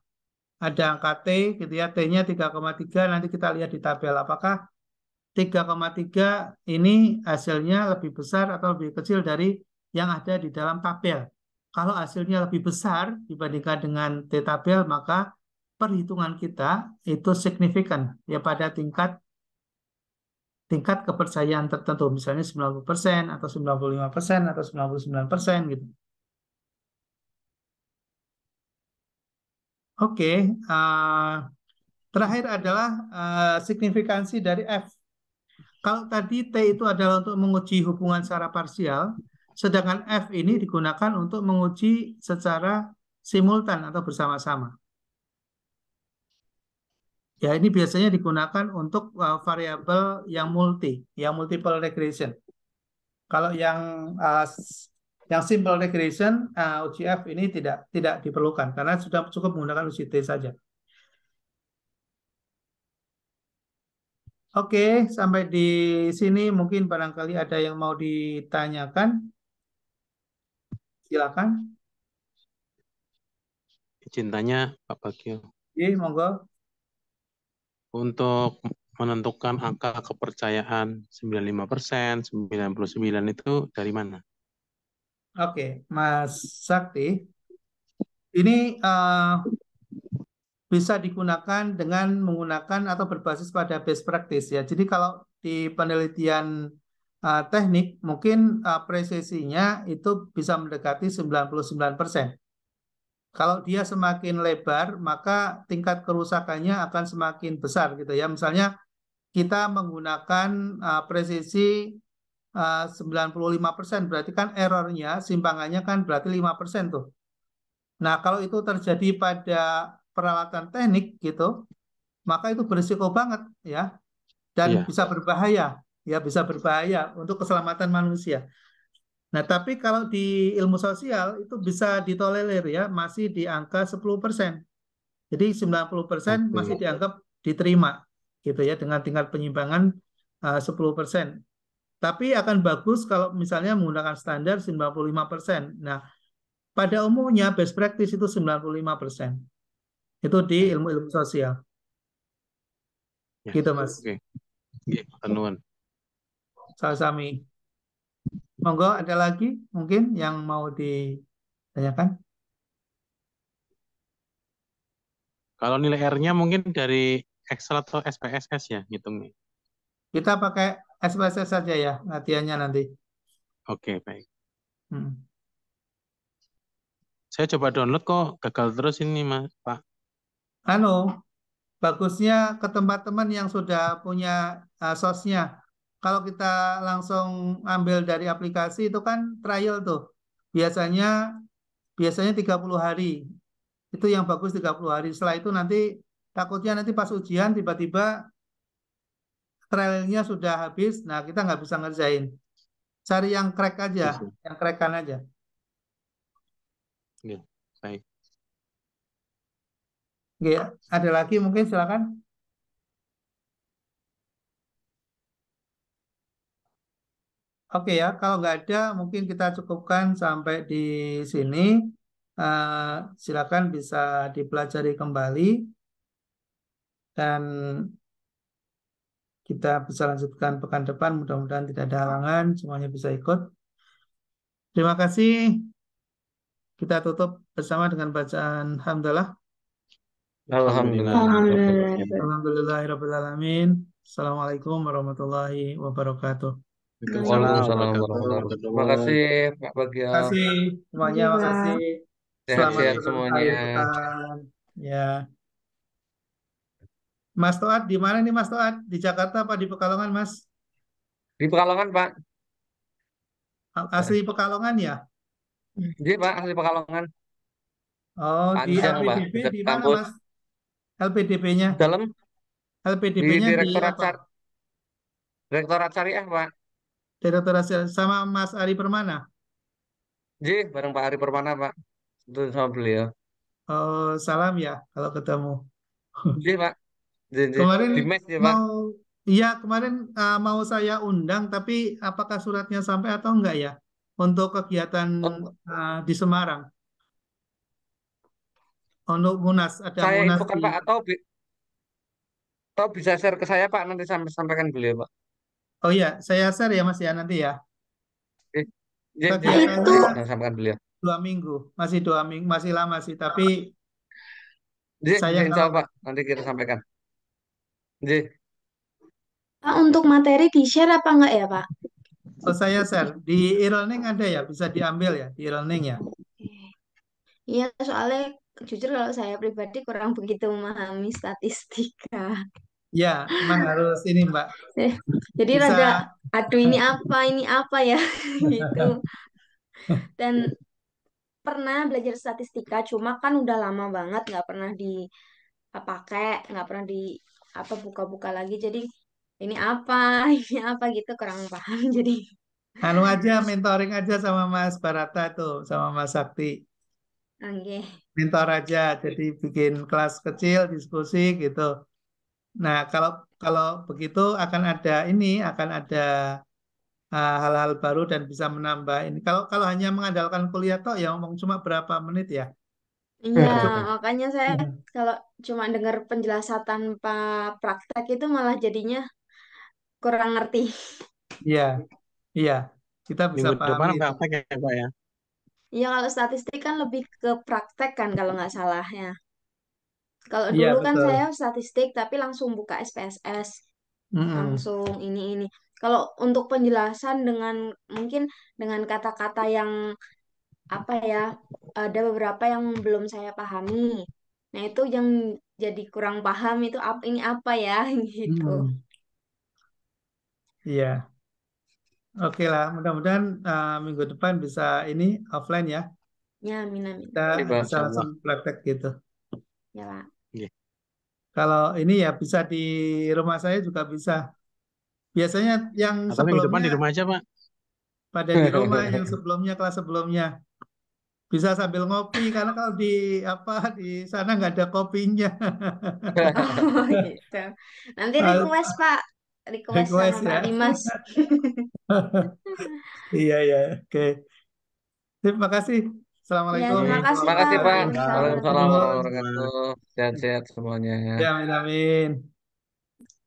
angka T gitu ya, T-nya 3,3, nanti kita lihat di tabel apakah 3,3 ini hasilnya lebih besar atau lebih kecil dari yang ada di dalam tabel. Kalau hasilnya lebih besar dibandingkan dengan T-tabel, maka perhitungan kita itu signifikan ya pada tingkat kepercayaan tertentu, misalnya 90% atau 95% atau 99% gitu. Oke, terakhir adalah signifikansi dari F. Kalau tadi T itu adalah untuk menguji hubungan secara parsial, sedangkan F ini digunakan untuk menguji secara simultan atau bersama-sama. Ya, ini biasanya digunakan untuk variabel yang multiple regression. Kalau yang simple regression, uji F ini tidak diperlukan karena sudah cukup menggunakan uji T saja. Oke, sampai di sini mungkin barangkali ada yang mau ditanyakan. Silakan. Izin tanya, Pak Bagio. Iya, monggo. Untuk menentukan angka kepercayaan 95%, 99 itu dari mana? Oke, Mas Sakti. Ini bisa digunakan dengan menggunakan atau berbasis pada best practice ya. Jadi kalau di penelitian teknik mungkin presisinya itu bisa mendekati 99%. Kalau dia semakin lebar, maka tingkat kerusakannya akan semakin besar gitu ya. Misalnya kita menggunakan presisi 95%, berarti kan errornya, simpangannya kan berarti 5% tuh. Nah, kalau itu terjadi pada peralatan teknik gitu, maka itu berisiko banget ya, dan Iya. bisa berbahaya, ya bisa berbahaya untuk keselamatan manusia. Nah, tapi kalau di ilmu sosial itu bisa ditolerir ya, masih di angka 10%. Jadi 90% masih Oke. dianggap diterima gitu ya, dengan tingkat penyimpangan 10%. Tapi akan bagus kalau misalnya menggunakan standar 95%. Nah, pada umumnya best practice itu 95%. Itu di ilmu-ilmu sosial. Ya. Gitu, Mas. Oke. Nggih, matur nuwun. Sami. Monggo ada lagi mungkin yang mau ditanyakan? Kalau nilai R-nya mungkin dari Excel atau SPSS ya ngitungnya. Kita pakai SPSS saja ya latihannya nanti. Oke, baik. Hmm. Saya coba download kok gagal terus ini, Mas, Pak. Anu, bagusnya ke tempat teman yang sudah punya sosnya. Kalau kita langsung ambil dari aplikasi itu kan trial tuh. Biasanya biasanya 30 hari. Itu yang bagus 30 hari. Setelah itu nanti takutnya nanti pas ujian tiba-tiba trialnya sudah habis. Nah, kita nggak bisa ngerjain. Cari yang crack aja, Yes, yes. yang crackan aja. Iya, baik. Oke, ada lagi mungkin silakan. Oke ya, kalau nggak ada mungkin kita cukupkan sampai di sini. Silakan bisa dipelajari kembali dan kita bisa lanjutkan pekan depan. Mudah-mudahan tidak ada halangan, semuanya bisa ikut. Terima kasih. Kita tutup bersama dengan bacaan hamdalah. Alhamdulillah. Alhamdulillah. Alhamdulillahirrahmanirrahim. Assalamualaikum warahmatullahi wabarakatuh. Waalaikumsalam Waalaikumsalam warahmatullahi warahmatullahi wabarakatuh. Terima wabarakatuh. kasih Pak Terima Bagio. kasih semuanya, Terima makasih. kasih, Selamat Sehat-sehat semuanya. akhir pekan. Ya, Mas Toat di mana nih Mas Toat? Di Jakarta apa di Pekalongan, Mas? Di Pekalongan Pak. Asli Pekalongan ya? Jadi Pak asli Pekalongan. Oh, di Panjang Pak. LPDP Dekat di mana, kampus. Mas? LPDP-nya? Dalam di LPDP-nya di Direktorat apa? Direktorat Syariah Pak. Direktur Hasil sama Mas Ari Permana. Jadi bareng Pak Ari Permana Pak. Itu sama beliau. Oh, salam ya kalau ketemu. Jadi Pak. Kemarin Di mes ya Pak. mau, iya kemarin mau saya undang, tapi apakah suratnya sampai atau enggak ya? Untuk kegiatan Oh, di Semarang, untuk Munas, ada saya Munas infokan di. Pak atau bisa share ke saya Pak nanti sampaikan beliau Pak. Oh iya, saya share ya Mas ya nanti ya. Jadi, Pak. Itu Kegiatannya nah, sampaikan beliau. 2 minggu, masih 2 minggu, masih lama sih. Tapi Jadi saya insya kalau Allah Pak nanti kita sampaikan. Jadi Pak, untuk materi di-share apa enggak ya, Pak? oh, saya share di e-learning ada ya, bisa diambil ya di e-learning ya. Iya, soalnya jujur kalau saya pribadi kurang begitu memahami statistika. Ya, memang harus ini Mbak. Eh, Jadi Bisa. rada, aduh ini apa ya, gitu. Dan pernah belajar statistika, cuma kan udah lama banget nggak pernah dipakai, nggak pernah di apa buka-buka lagi. Jadi ini apa, ini apa gitu kurang paham. Jadi, Anu aja, mentoring aja sama Mas Barata tuh, sama Mas Sakti. oke. Mentor aja, jadi bikin kelas kecil, diskusi gitu. Nah, kalau kalau begitu akan ada ini, akan ada hal-hal baru dan bisa menambah ini. Kalau kalau hanya mengandalkan kuliah toh ya ngomong cuma berapa menit ya. Iya, Nggak cukup. makanya saya kalau cuma dengar penjelasan tanpa praktek itu malah jadinya kurang ngerti. Iya, iya, kita bisa Minggu pahami depan itu. praktek ya, Pak ya. Iya, kalau statistik kan lebih ke praktek kan kalau nggak salah ya. Kalau Iya, dulu kan betul. saya statistik tapi langsung buka SPSS, Mm-mm. langsung ini. Kalau untuk penjelasan dengan mungkin dengan kata-kata yang apa ya, ada beberapa yang belum saya pahami. Nah, itu yang jadi kurang paham itu ini apa ya gitu. Hmm, iya, oke lah. Mudah-mudahan minggu depan bisa ini offline ya. Ya, amin amin. Kita Oke, Pak. bisa Insya Allah. langsung praktek gitu. Ya, Pak. Iya. Kalau ini ya bisa di rumah saya juga bisa. Biasanya yang Atau minggu depan sebelumnya di rumah aja, Pak. pada di rumah, yang sebelumnya kelas sebelumnya bisa sambil ngopi karena kalau di apa di sana nggak ada kopinya. Oh, gitu. Nanti Harus request, Pak. Request sama request Pak ya. Dimas. Iya ya, oke. Terima kasih. Ya, Assalamualaikum terima Oke. kasih, warahmatullahi Pak. Makasih, Pak. Ya, Waalaikumsalam Waalaikumsalam warahmatullahi wabarakatuh. warahmatullahi sama-sama. wabarakatuh. Sehat-sehat semuanya. Ya, amin amin.